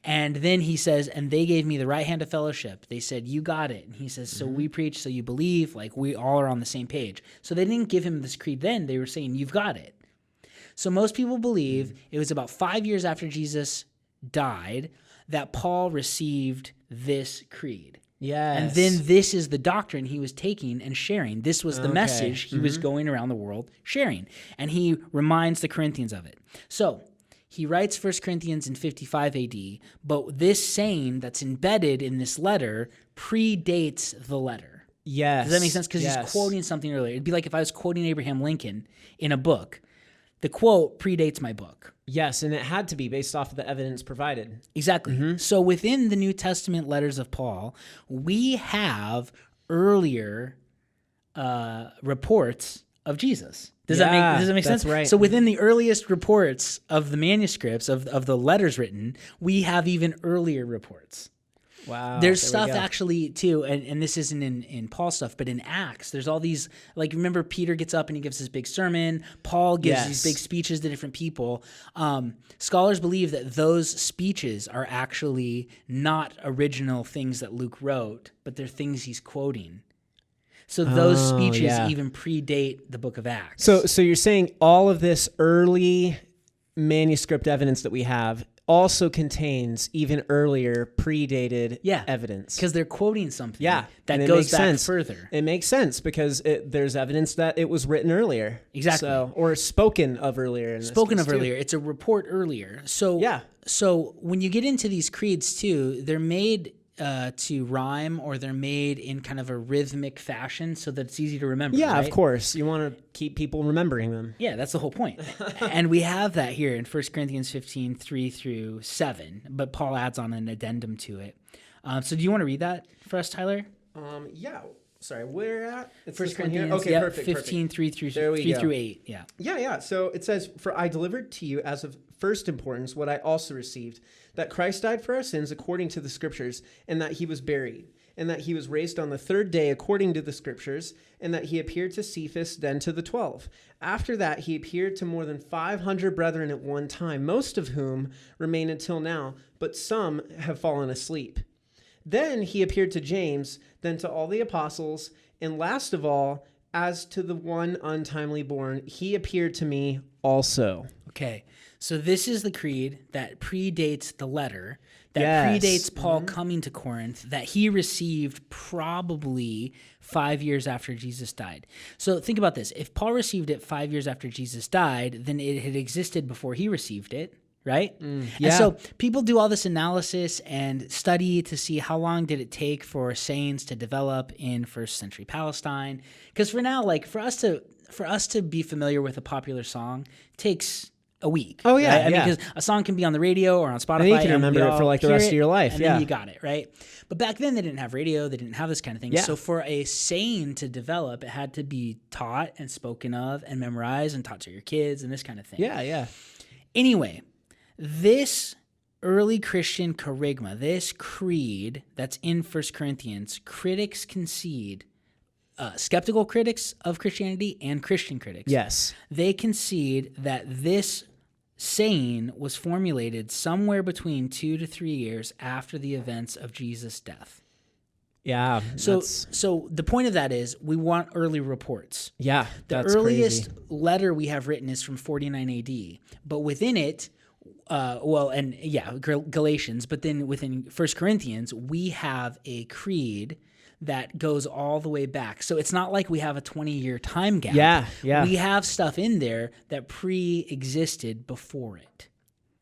And then he says, and they gave me the right hand of fellowship. They said, you got it. And he says, so we preach, so you believe, like we all are on the same page. So they didn't give him this creed then. They were saying, you've got it. So most people believe it was about 5 years after Jesus died that Paul received this creed. Yes. And then this is the doctrine he was taking and sharing. This was the message he was going around the world sharing. And he reminds the Corinthians of it. So he writes 1 Corinthians in 55 AD, but this saying that's embedded in this letter predates the letter. Yes. Does that make sense? Because he's quoting something earlier. It'd be like if I was quoting Abraham Lincoln in a book. The quote predates my book. Yes, and it had to be based off of the evidence provided. Exactly. So within the New Testament letters of Paul, we have earlier reports of Jesus. Does that make sense? That's right. So within the earliest reports of the manuscripts, of the letters written, we have even earlier reports. Wow. There's stuff actually too, and this isn't in Paul's stuff, but in Acts, there's all these, like, remember Peter gets up and he gives this big sermon, Paul gives these big speeches to different people. Scholars believe that those speeches are actually not original things that Luke wrote, but they're things he's quoting. So those speeches even predate the book of Acts. So you're saying all of this early manuscript evidence that we have also contains even earlier predated evidence. Because they're quoting something that goes back further. It makes sense because there's evidence that it was written earlier. Exactly. Or spoken of earlier. Earlier. It's a report earlier. So when you get into these creeds too, they're made to rhyme, or they're made in kind of a rhythmic fashion so that it's easy to remember. Yeah, right? of course. You want to keep people remembering them. Yeah, that's the whole point. And we have that here in 1 Corinthians 15, 3-7, but Paul adds on an addendum to it. So do you want to read that for us, Tyler? Yeah. Sorry, where at? It's 1 Corinthians okay, perfect. 15, 3-8. Yeah. Yeah. So it says, for I delivered to you as of first importance what I also received, that Christ died for our sins according to the Scriptures, and that he was buried, and that he was raised on the third day according to the Scriptures, and that he appeared to Cephas, then to the 12. After that, he appeared to more than 500 brethren at one time, most of whom remain until now, but some have fallen asleep. Then he appeared to James, then to all the apostles, and last of all, as to the one untimely born, he appeared to me also. Okay, so this is the creed that predates the letter, that Yes. predates Paul coming to Corinth, that he received probably 5 years after Jesus died. So think about this. If Paul received it 5 years after Jesus died, then it had existed before he received it, right? Yeah. And so people do all this analysis and study to see how long did it take for sayings to develop in first century Palestine. Because for now, like for us to be familiar with a popular song takes a week. Oh, yeah, right? I mean, yeah. because a song can be on the radio or on Spotify. And you can remember we it for all like the hear rest of it, your life. And Yeah. then you got it, right? But back then they didn't have radio. They didn't have this kind of thing. Yeah. So for a saying to develop, it had to be taught and spoken of and memorized and taught to your kids and this kind of thing. Yeah, yeah. Anyway, this early Christian kerygma, this creed that's in 1 Corinthians, critics concede, skeptical critics of Christianity and Christian critics, Yes. they concede that this saying was formulated somewhere between 2 to 3 years after the events of Jesus' death. Yeah. So the point of that is we want early reports. Yeah. The That's earliest crazy. letter we have written is from 49 AD, but within it, Galatians, but then within 1 Corinthians, we have a creed that goes all the way back. So it's not like we have a 20-year time gap. Yeah, yeah. We have stuff in there that pre-existed before it.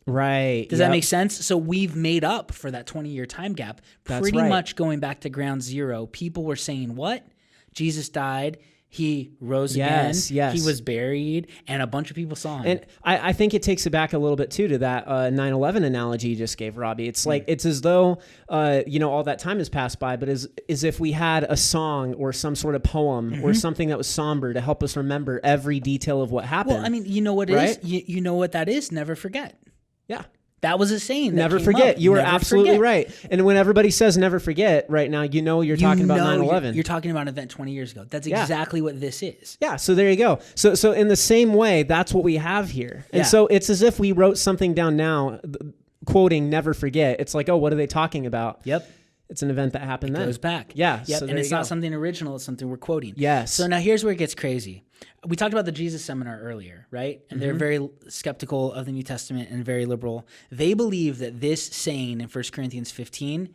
Right. Does that make sense? So we've made up for that 20-year time gap. That's Pretty right. much going back to ground zero, people were saying, what? Jesus died, he rose again, yes. he was buried, and a bunch of people saw him. And I think it takes it back a little bit too to that 9/11 analogy you just gave, Robbie. It's like it's as though all that time has passed by, but as if we had a song or some sort of poem or something that was somber to help us remember every detail of what happened. Well, I mean, you know what it right? is? You know what that is? Never forget. Yeah. That was a saying. Never that came forget. up. You are Never absolutely forget. right. And when everybody says never forget right now, you're talking about 9/11. You're talking about an event 20 years ago. That's exactly what this is. Yeah, so there you go. So in the same way, that's what we have here. And Yeah. so it's as if we wrote something down now, quoting never forget. It's like, oh, what are they talking about? Yep. It's an event that happened then. Goes back. Yeah. Yep. So And there it's you not go. something original. It's something we're quoting. Yes. So now here's where it gets crazy. We talked about the Jesus seminar earlier, right? And they're very skeptical of the New Testament and very liberal. They believe that this saying in 1 Corinthians 15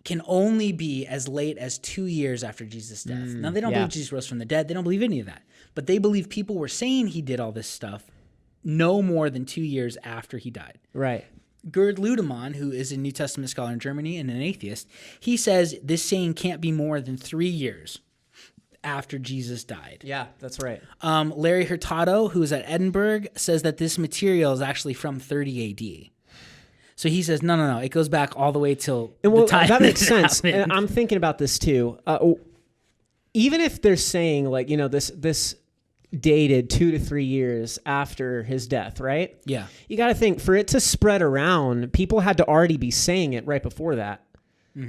can only be as late as 2 years after Jesus' death. Now, they don't yeah. believe Jesus rose from the dead. They don't believe any of that. But they believe people were saying he did all this stuff no more than 2 years after he died. Right. Gerd Ludemann, who is a New Testament scholar in Germany and an atheist, he says this saying can't be more than 3 years after Jesus died. Yeah, that's right. Larry Hurtado, who is at Edinburgh, says that this material is actually from 30 AD. So he says, no, it goes back all the way till the time that makes it sense. happened. And I'm thinking about this too. Even if they're saying like, this dated 2 to 3 years after his death, right? Yeah. You got to think for it to spread around, people had to already be saying it right before that.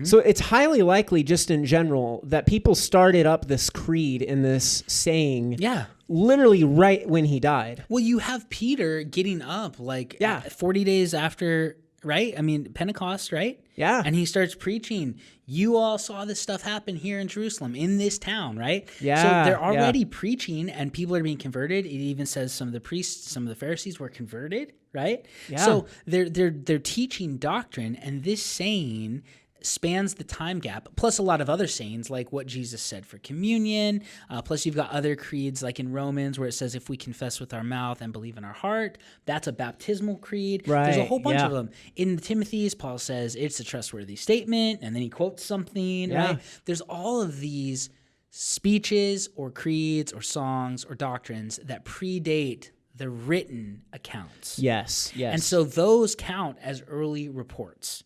So it's highly likely just in general that people started up this creed and this saying literally right when he died. Well, you have Peter getting up 40 days after, right? I mean, Pentecost, right? Yeah. And he starts preaching. You all saw this stuff happen here in Jerusalem, in this town, right? Yeah. So they're already preaching and people are being converted. It even says some of the priests, some of the Pharisees were converted, right? Yeah. So they're teaching doctrine, and this saying spans the time gap, plus a lot of other sayings like what Jesus said for communion. Plus you've got other creeds like in Romans where it says if we confess with our mouth and believe in our heart, that's a baptismal creed. Right, There's a whole bunch yeah. of them. In Timothy's, Paul says it's a trustworthy statement, and then he quotes something, right? There's all of these speeches or creeds or songs or doctrines that predate the written accounts. Yes. And so those count as early reports.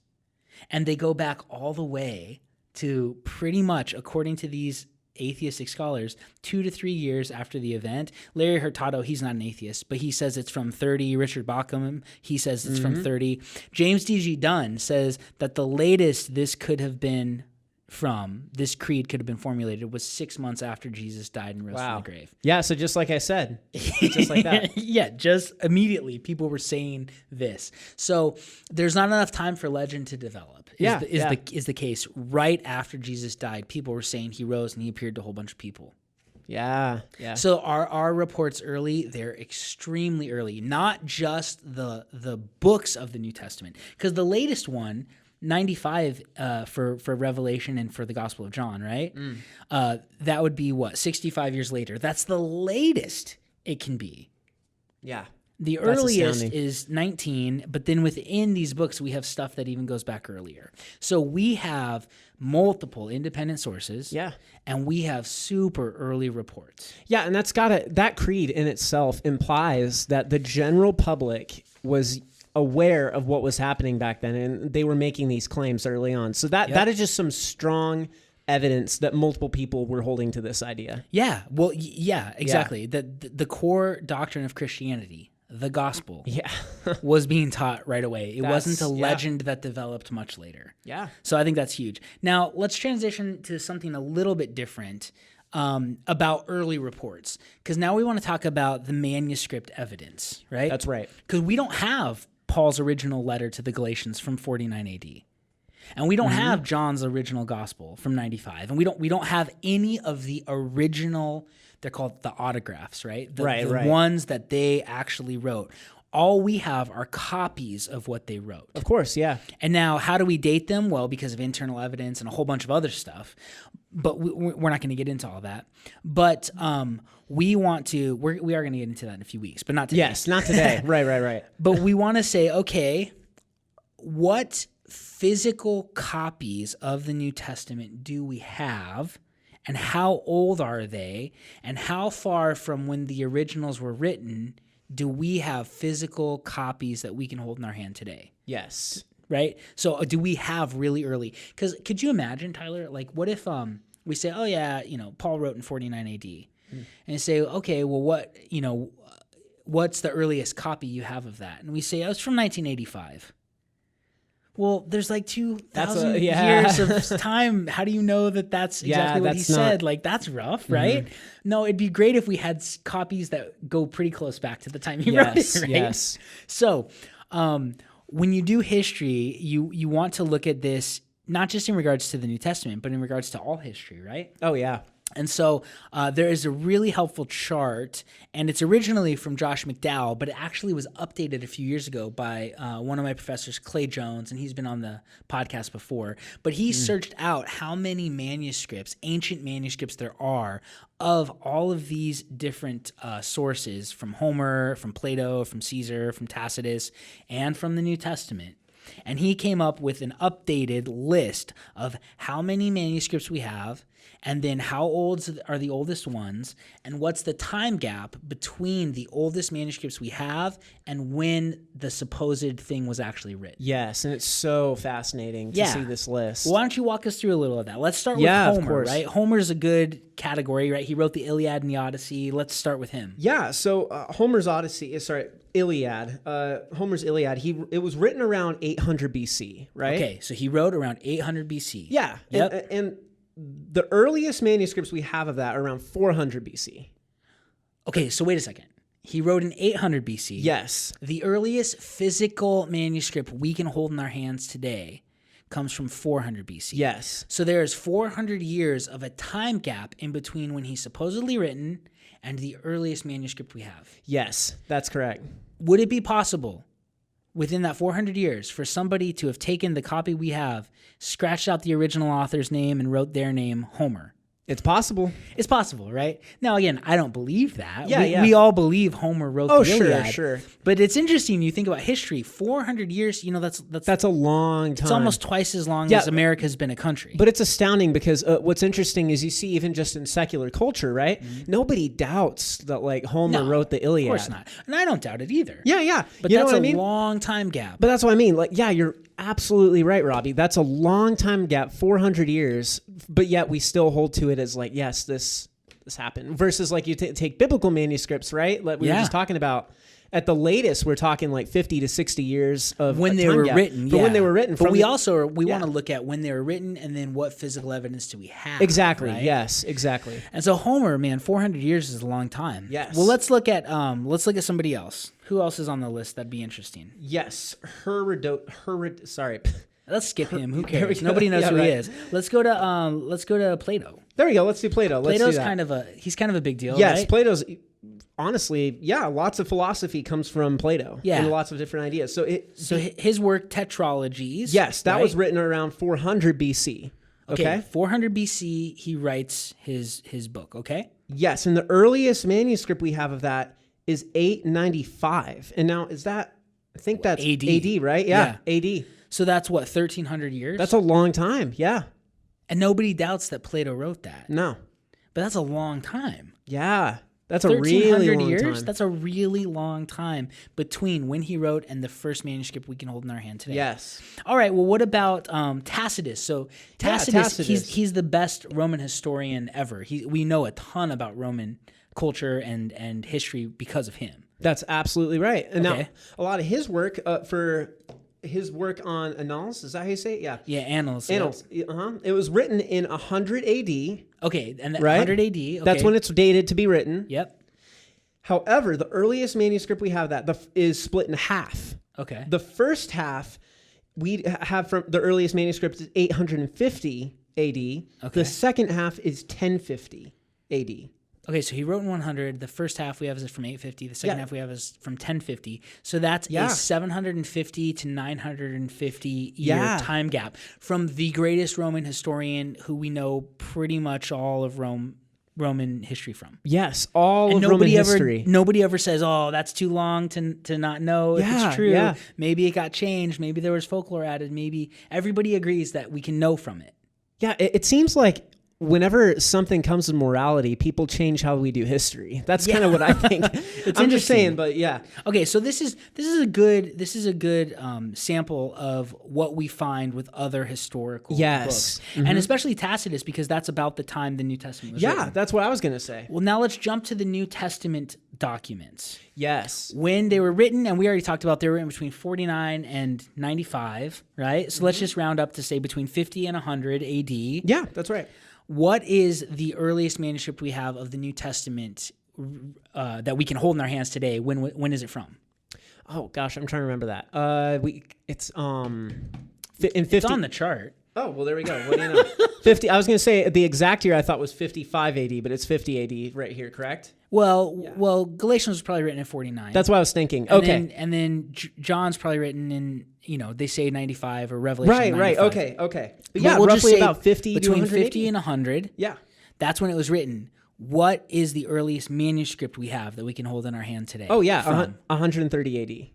And they go back all the way to pretty much, according to these atheistic scholars, 2 to 3 years after the event. Larry Hurtado, he's not an atheist, but he says it's from 30. Richard Bauckham, he says it's from 30. James D.G. Dunn says that the latest this could have been from, this creed could have been formulated, was 6 months after Jesus died and rose from the grave. Yeah, so just like I said, just like that. Yeah, just immediately people were saying this. So there's not enough time for legend to develop. Is the case. Right after Jesus died, people were saying he rose and he appeared to a whole bunch of people. Yeah. Yeah. So our reports early? They're extremely early. Not just the books of the New Testament, because the latest one, 95 for Revelation and for the Gospel of John, right? That would be what, 65 years later. That's the latest it can be. Yeah. The earliest is 19, but then within these books, we have stuff that even goes back earlier. So we have multiple independent sources, and we have super early reports. Yeah, and that creed in itself implies that the general public was aware of what was happening back then, and they were making these claims early on. So that is just some strong evidence that multiple people were holding to this idea. Yeah, well, yeah, exactly. The core doctrine of Christianity, the gospel, was being taught right away. It wasn't a legend that developed much later. Yeah. So I think that's huge. Now, let's transition to something a little bit different about early reports, because now we want to talk about the manuscript evidence, right? That's right. Because we don't have Paul's original letter to the Galatians from 49 AD. And we don't have John's original gospel from 95. And we don't have any of the original, they're called the autographs, right? The ones that they actually wrote. All we have are copies of what they wrote. Of course, yeah. And now how do we date them? Well, because of internal evidence and a whole bunch of other stuff. But we're not going to get into all that. But we are going to get into that in a few weeks, but not today. Yes, not today. Right. But we want to say, okay, what physical copies of the New Testament do we have, and how old are they, and how far from when the originals were written do we have physical copies that we can hold in our hand today? Yes. Right? So do we have really early? Because could you imagine, Tyler, like what if we say, oh yeah, Paul wrote in 49 AD, and you say, okay, well what's the earliest copy you have of that? And we say, oh, it's from 1985. Well, there's like 2,000 years of time. How do you know that that's exactly what he said? Like, that's rough, right? No, it'd be great if we had copies that go pretty close back to the time he wrote it, right? Yes. So when you do history, you want to look at this not just in regards to the New Testament, but in regards to all history, right? Oh, yeah. And so there is a really helpful chart, and it's originally from Josh McDowell, but it actually was updated a few years ago by one of my professors, Clay Jones, and he's been on the podcast before. But he searched out how many manuscripts, ancient manuscripts there are of all of these different sources, from Homer, from Plato, from Caesar, from Tacitus, and from the New Testament. And he came up with an updated list of how many manuscripts we have, and then how old are the oldest ones, and what's the time gap between the oldest manuscripts we have and when the supposed thing was actually written. Yes, and it's so fascinating to see this list. Well, why don't you walk us through a little of that? Let's start with Homer, right? Homer's a good category, right? He wrote the Iliad and the Odyssey. Let's start with him. Yeah, so Homer's Iliad. Homer's Iliad, it was written around 800 BC, right? Okay, so he wrote around 800 BC. Yeah, and the earliest manuscripts we have of that are around 400 BC. Okay, so wait a second. He wrote in 800 BC. Yes. The earliest physical manuscript we can hold in our hands today comes from 400 BC. Yes. So there's 400 years of a time gap in between when he's supposedly written and the earliest manuscript we have. Yes, that's correct. Would it be possible within that 400 years for somebody to have taken the copy we have, scratched out the original author's name, and wrote their name, Homer? It's possible. It's possible, right? Now, again, I don't believe that. Yeah, we all believe Homer wrote the Iliad. Sure. But it's interesting. You think about history, 400 years, that's a long time. It's almost twice as long as America's been a country. But it's astounding because what's interesting is you see even just in secular culture, right? Mm-hmm. Nobody doubts that Homer wrote the Iliad. Of course not. And I don't doubt it either. Yeah. But that's a long time gap. But that's what I mean. You're absolutely right, Robbie. That's a long time gap, 400 years, but yet we still hold to it as yes, this happened. Versus you take biblical manuscripts, right? Like we were just talking about. At the latest, we're talking 50 to 60 years of when they were written. But when they were written. But we want to look at when they were written and then what physical evidence do we have. Exactly. Right? Yes. Exactly. And so Homer, man, 400 years is a long time. Yes. Well, let's look at somebody else. Who else is on the list? That'd be interesting. Yes. Sorry. Let's skip him. Who cares? Nobody knows who he is. Let's go to Plato. There we go. Let's do Plato. Let's Plato's do that. he's kind of a big deal, Yes, right? Plato's, honestly, lots of philosophy comes from Plato. Yeah. And lots of different ideas. So his work, Tetralogies. yes, that right? was written around 400 BC. Okay. 400 BC, he writes his book, okay? Yes, and the earliest manuscript we have of that is 895. And now is that, I think that's AD, right? Yeah, AD. So that's what, 1,300 years? That's a long time. Yeah. And nobody doubts that Plato wrote that. No. But that's a long time. Yeah. That's a really long years? time. That's a really long time between when he wrote and the first manuscript we can hold in our hand today. Yes. All right. Well, what about Tacitus? So Tacitus, Tacitus. He's the best Roman historian ever. We know a ton about Roman culture and history because of him. That's absolutely right. And Okay. now a lot of his work his work on Annals, is that how you say it? Yeah. Yeah, Annals. Annals. It was written in 100 AD. Okay, and Right? 100 AD. Okay. That's when it's dated to be written. Yep. However, the earliest manuscript we have is split in half. Okay. The first half we have from the earliest manuscript is 850 AD. Okay. The second half is 1050 AD. Okay, so he wrote in 100. The first half we have is from 850. The second Yeah. half we have is from 1050. So that's a 750 to 950 year time gap from the greatest Roman historian who we know pretty much all of Roman history from. Yes, all of Roman history. Nobody ever says, "Oh, that's too long to not know if it's true." Yeah. Maybe it got changed. Maybe there was folklore added. Maybe everybody agrees that we can know from it. Yeah, it seems like whenever something comes to morality, people change how we do history. That's kind of what I think. I'm just saying, but yeah. Okay, so this is a good sample of what we find with other historical books, and especially Tacitus, because that's about the time the New Testament was written. That's what I was gonna say. Well, now let's jump to the New Testament documents. Yes. When they were written, and we already talked about they were written between 49 and 95, right? So let's just round up to say between 50 and 100 AD. Yeah, that's right. What is the earliest manuscript we have of the New Testament that we can hold in our hands today? When is it from? Oh gosh, I'm trying to remember that. It's in 50. It's on the chart. Oh well, there we go. What do you know? 50. I was going to say the exact year I thought was 55 AD, but it's 50 AD right here, correct? Well, Galatians was probably written in 49. That's what I was thinking. And then John's probably written in, they say 95 or Revelation 95. Right. Okay. But yeah, we'll roughly just say about 50 to between 180. 50 and 100. Yeah. That's when it was written. What is the earliest manuscript we have that we can hold in our hand today? Oh yeah, from? 130 AD.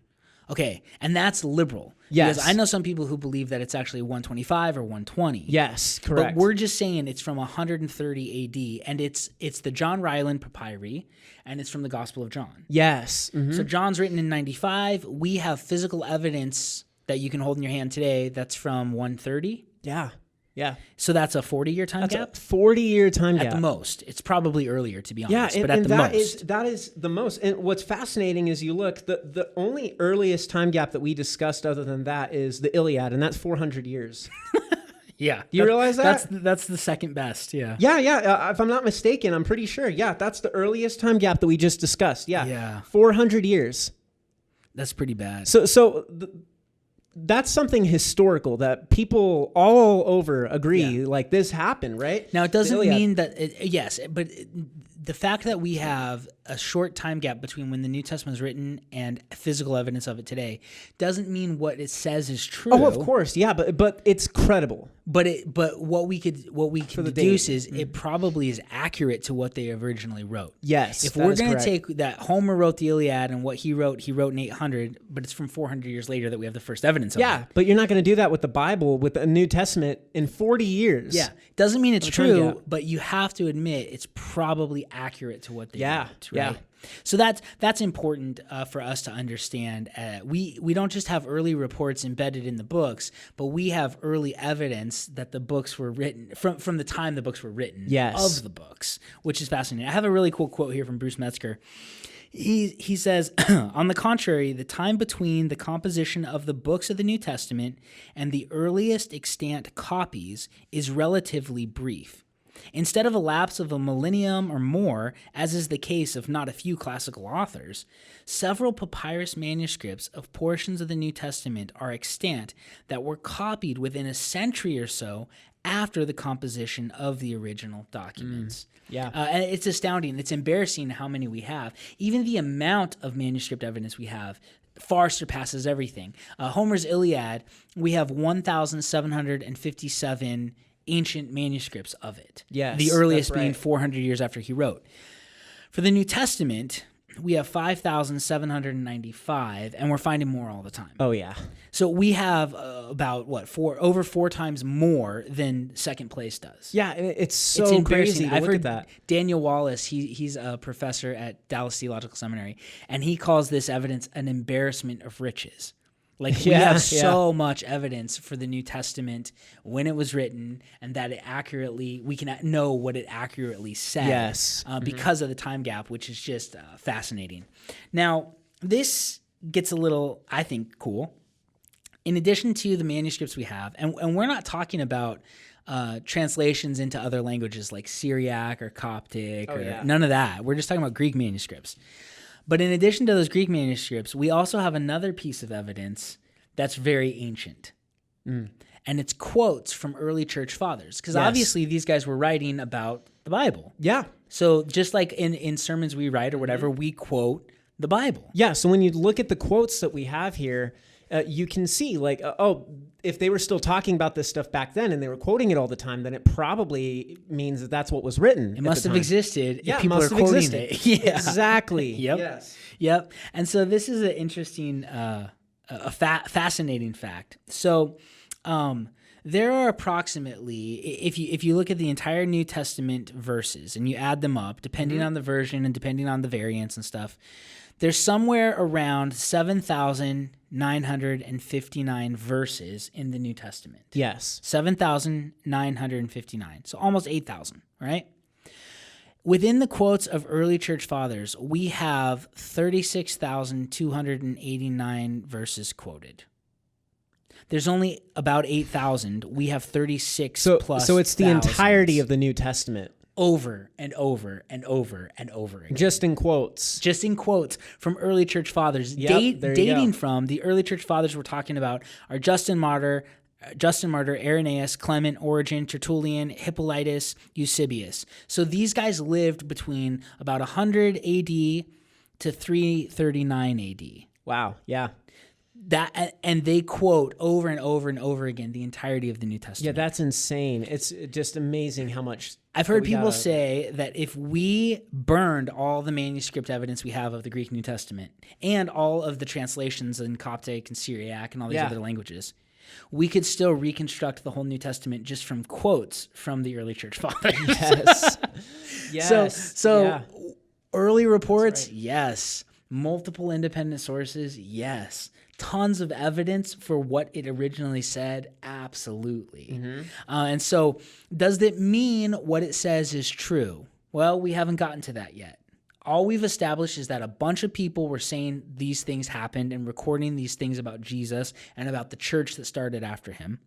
Okay, and that's liberal. Yes. Because I know some people who believe that it's actually 125 or 120. Yes, correct. But we're just saying it's from 130 AD, and it's the John Ryland Papyri, and it's from the Gospel of John. Yes. So John's written in 95. We have physical evidence that you can hold in your hand today that's from 130. Yeah. So that's a 40-year time gap? A 40-year time gap. At the most. It's probably earlier, to be honest, Yeah, but at the most. that is the most. And what's fascinating is you look, the only earliest time gap that we discussed other than that is the Iliad, and that's 400 years. Yeah. Do you realize that? That's the second best, yeah. Yeah. If I'm not mistaken, I'm pretty sure. Yeah, that's the earliest time gap that we just discussed. Yeah. 400 years. That's pretty bad. That's something historical that people all over agree, like this happened, right? Now, it doesn't mean that, but the fact that we have a short time gap between when the New Testament was written and physical evidence of it today doesn't mean what it says is true. Oh, of course, yeah, but it's credible. But what we can deduce is it probably is accurate to what they originally wrote. Yes, if we're going to take that Homer wrote the Iliad and what he wrote in 800, but it's from 400 years later that we have the first evidence of it. Yeah, but you're not going to do that with the Bible, with the New Testament in 40 years. Yeah, doesn't mean it's true, but you have to admit it's probably accurate to what they wrote. Right? Yeah. So that's important for us to understand. We don't just have early reports embedded in the books, but we have early evidence that the books were written from the time the books were written. Yes. Of the books, which is fascinating. I have a really cool quote here from Bruce Metzger. He says, on the contrary, the time between the composition of the books of the New Testament and the earliest extant copies is relatively brief. Instead of a lapse of a millennium or more, as is the case of not a few classical authors, several papyrus manuscripts of portions of the New Testament are extant that were copied within a century or so after the composition of the original documents. Yeah. And it's astounding. It's embarrassing how many we have. Even the amount of manuscript evidence we have far surpasses everything. Homer's Iliad, we have 1,757 ancient manuscripts of it. Yes, the earliest that's right. being 400 years after he wrote. For the New Testament, we have 5,795, and we're finding more all the time. Oh, yeah. So we have about over 4 times more than second place does. Yeah, it's so It's crazy embarrassing. to I've look heard at that. Daniel Wallace, he's a professor at Dallas Theological Seminary, and he calls this evidence an embarrassment of riches. Like we have so much evidence for the New Testament when it was written, and that we can know what it accurately said. Yes. Because of the time gap, which is just fascinating. Now, this gets a little, I think, cool. In addition to the manuscripts we have, and we're not talking about translations into other languages like Syriac or Coptic none of that. We're just talking about Greek manuscripts. But in addition to those Greek manuscripts, we also have another piece of evidence that's very ancient. And it's quotes from early church fathers. Because obviously these guys were writing about the Bible. Yeah. So just like in sermons we write or whatever, we quote the Bible. Yeah, so when you look at the quotes that we have here, you can see like, if they were still talking about this stuff back then and they were quoting it all the time, then it probably means that that's what was written. It must have existed if people are quoting it. Yeah. Exactly. Yep. Yes. Yep. And so this is an interesting, fascinating fact. So there are approximately, if you look at the entire New Testament verses and you add them up, depending on the version and depending on the variants and stuff, there's somewhere around 7,959 verses in the New Testament. Yes. 7,959. So almost 8,000, right? Within the quotes of early church fathers, we have 36,289 verses quoted. There's only about 8,000. We have 36 plus. So it's the thousands. entirety of the New Testament. Over and over and over and over again. Just in quotes. Just in quotes from early church fathers. Dating from the early church fathers we're talking about are Justin Martyr, Irenaeus, Clement, Origen, Tertullian, Hippolytus, Eusebius. So these guys lived between about 100 AD to 339 AD. Wow, yeah. And they quote over and over and over again the entirety of the New Testament. Yeah, that's insane. It's just amazing how much... I've heard people say that if we burned all the manuscript evidence we have of the Greek New Testament and all of the translations in Coptic and Syriac and all these other languages, we could still reconstruct the whole New Testament just from quotes from the early church fathers. Yes. Yes. So early reports, yes. Multiple independent sources, yes. Tons of evidence for what it originally said, absolutely. And so does that mean what it says is true? Well, we haven't gotten to that yet. All we've established is that a bunch of people were saying these things happened and recording these things about Jesus and about the church that started after him.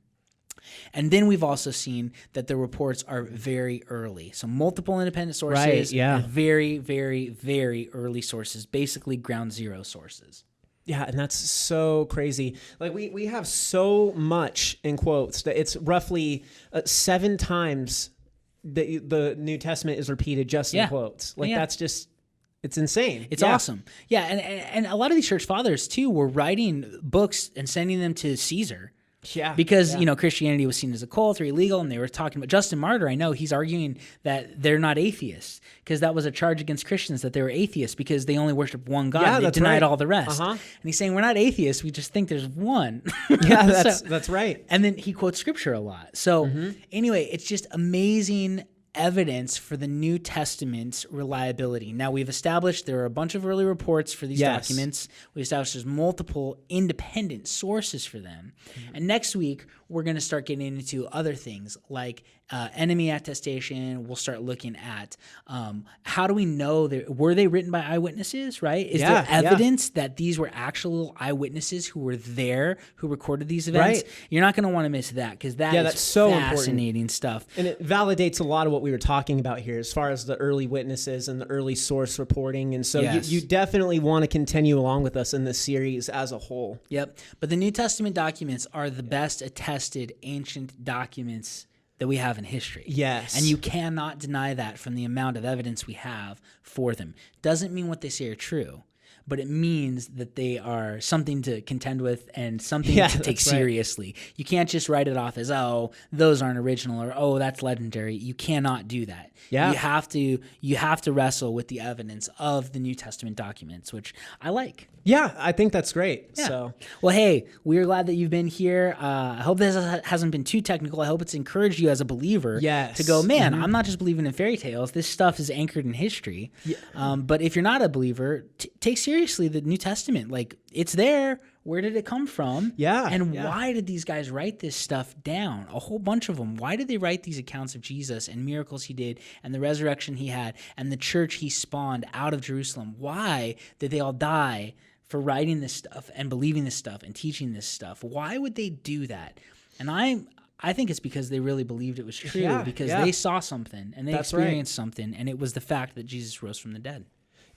And then we've also seen that the reports are very early. So multiple independent sources, and very, very, very early sources, basically ground zero sources. Yeah, and that's so crazy. Like we have so much in quotes that it's roughly 7 times the New Testament is repeated just in quotes. Like that's just... It's insane. It's awesome. Yeah, and a lot of these church fathers, too, were writing books and sending them to Caesar. Yeah. Because, Christianity was seen as a cult or illegal, and they were talking about... Justin Martyr, I know, he's arguing that they're not atheists, because that was a charge against Christians, that they were atheists because they only worship one God, and they denied all the rest. And he's saying, we're not atheists, we just think there's one. Yeah, that's right. And then he quotes scripture a lot. So anyway, it's just amazing evidence for the New Testament's reliability. Now, we've established there are a bunch of early reports for these documents. We've established there's multiple independent sources for them. And next week, we're going to start getting into other things like enemy attestation. We'll start looking at how do we know were they written by eyewitnesses, right? Is there evidence that these were actual eyewitnesses who were there, who recorded these events? Right. You're not going to want to miss that, because that's so fascinating stuff. And it validates a lot of what we were talking about here as far as the early witnesses and the early source reporting. And so you definitely want to continue along with us in this series as a whole. Yep. But the New Testament documents are the best attested ancient documents that we have in history. Yes. And you cannot deny that from the amount of evidence we have for them. Doesn't mean what they say are true, but it means that they are something to contend with and something to take seriously. Right. You can't just write it off as, oh, those aren't original, or, oh, that's legendary. You cannot do that. Yeah. You have to wrestle with the evidence of the New Testament documents, which I like. Yeah, I think that's great. Yeah. So, well, hey, we're glad that you've been here. I hope this hasn't been too technical. I hope it's encouraged you as a believer to go, man, I'm not just believing in fairy tales. This stuff is anchored in history. Yeah. But if you're not a believer, take seriously the New Testament. Like, it's there. Where did it come from? Yeah. And why did these guys write this stuff down? A whole bunch of them. Why did they write these accounts of Jesus and miracles he did and the resurrection he had and the church he spawned out of Jerusalem? Why did they all die for writing this stuff and believing this stuff and teaching this stuff? Why would they do that? And I think it's because they really believed it was true, because they saw something and they experienced something, and it was the fact that Jesus rose from the dead.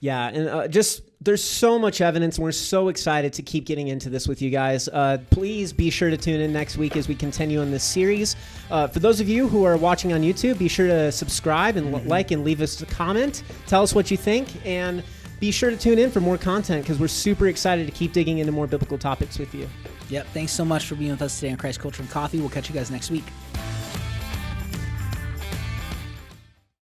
Yeah, and there's so much evidence, and we're so excited to keep getting into this with you guys. Please be sure to tune in next week as we continue on this series. For those of you who are watching on YouTube, be sure to subscribe and like and leave us a comment. Tell us what you think, and be sure to tune in for more content, because we're super excited to keep digging into more biblical topics with you. Yep, thanks so much for being with us today on Christ Culture and Coffee. We'll catch you guys next week.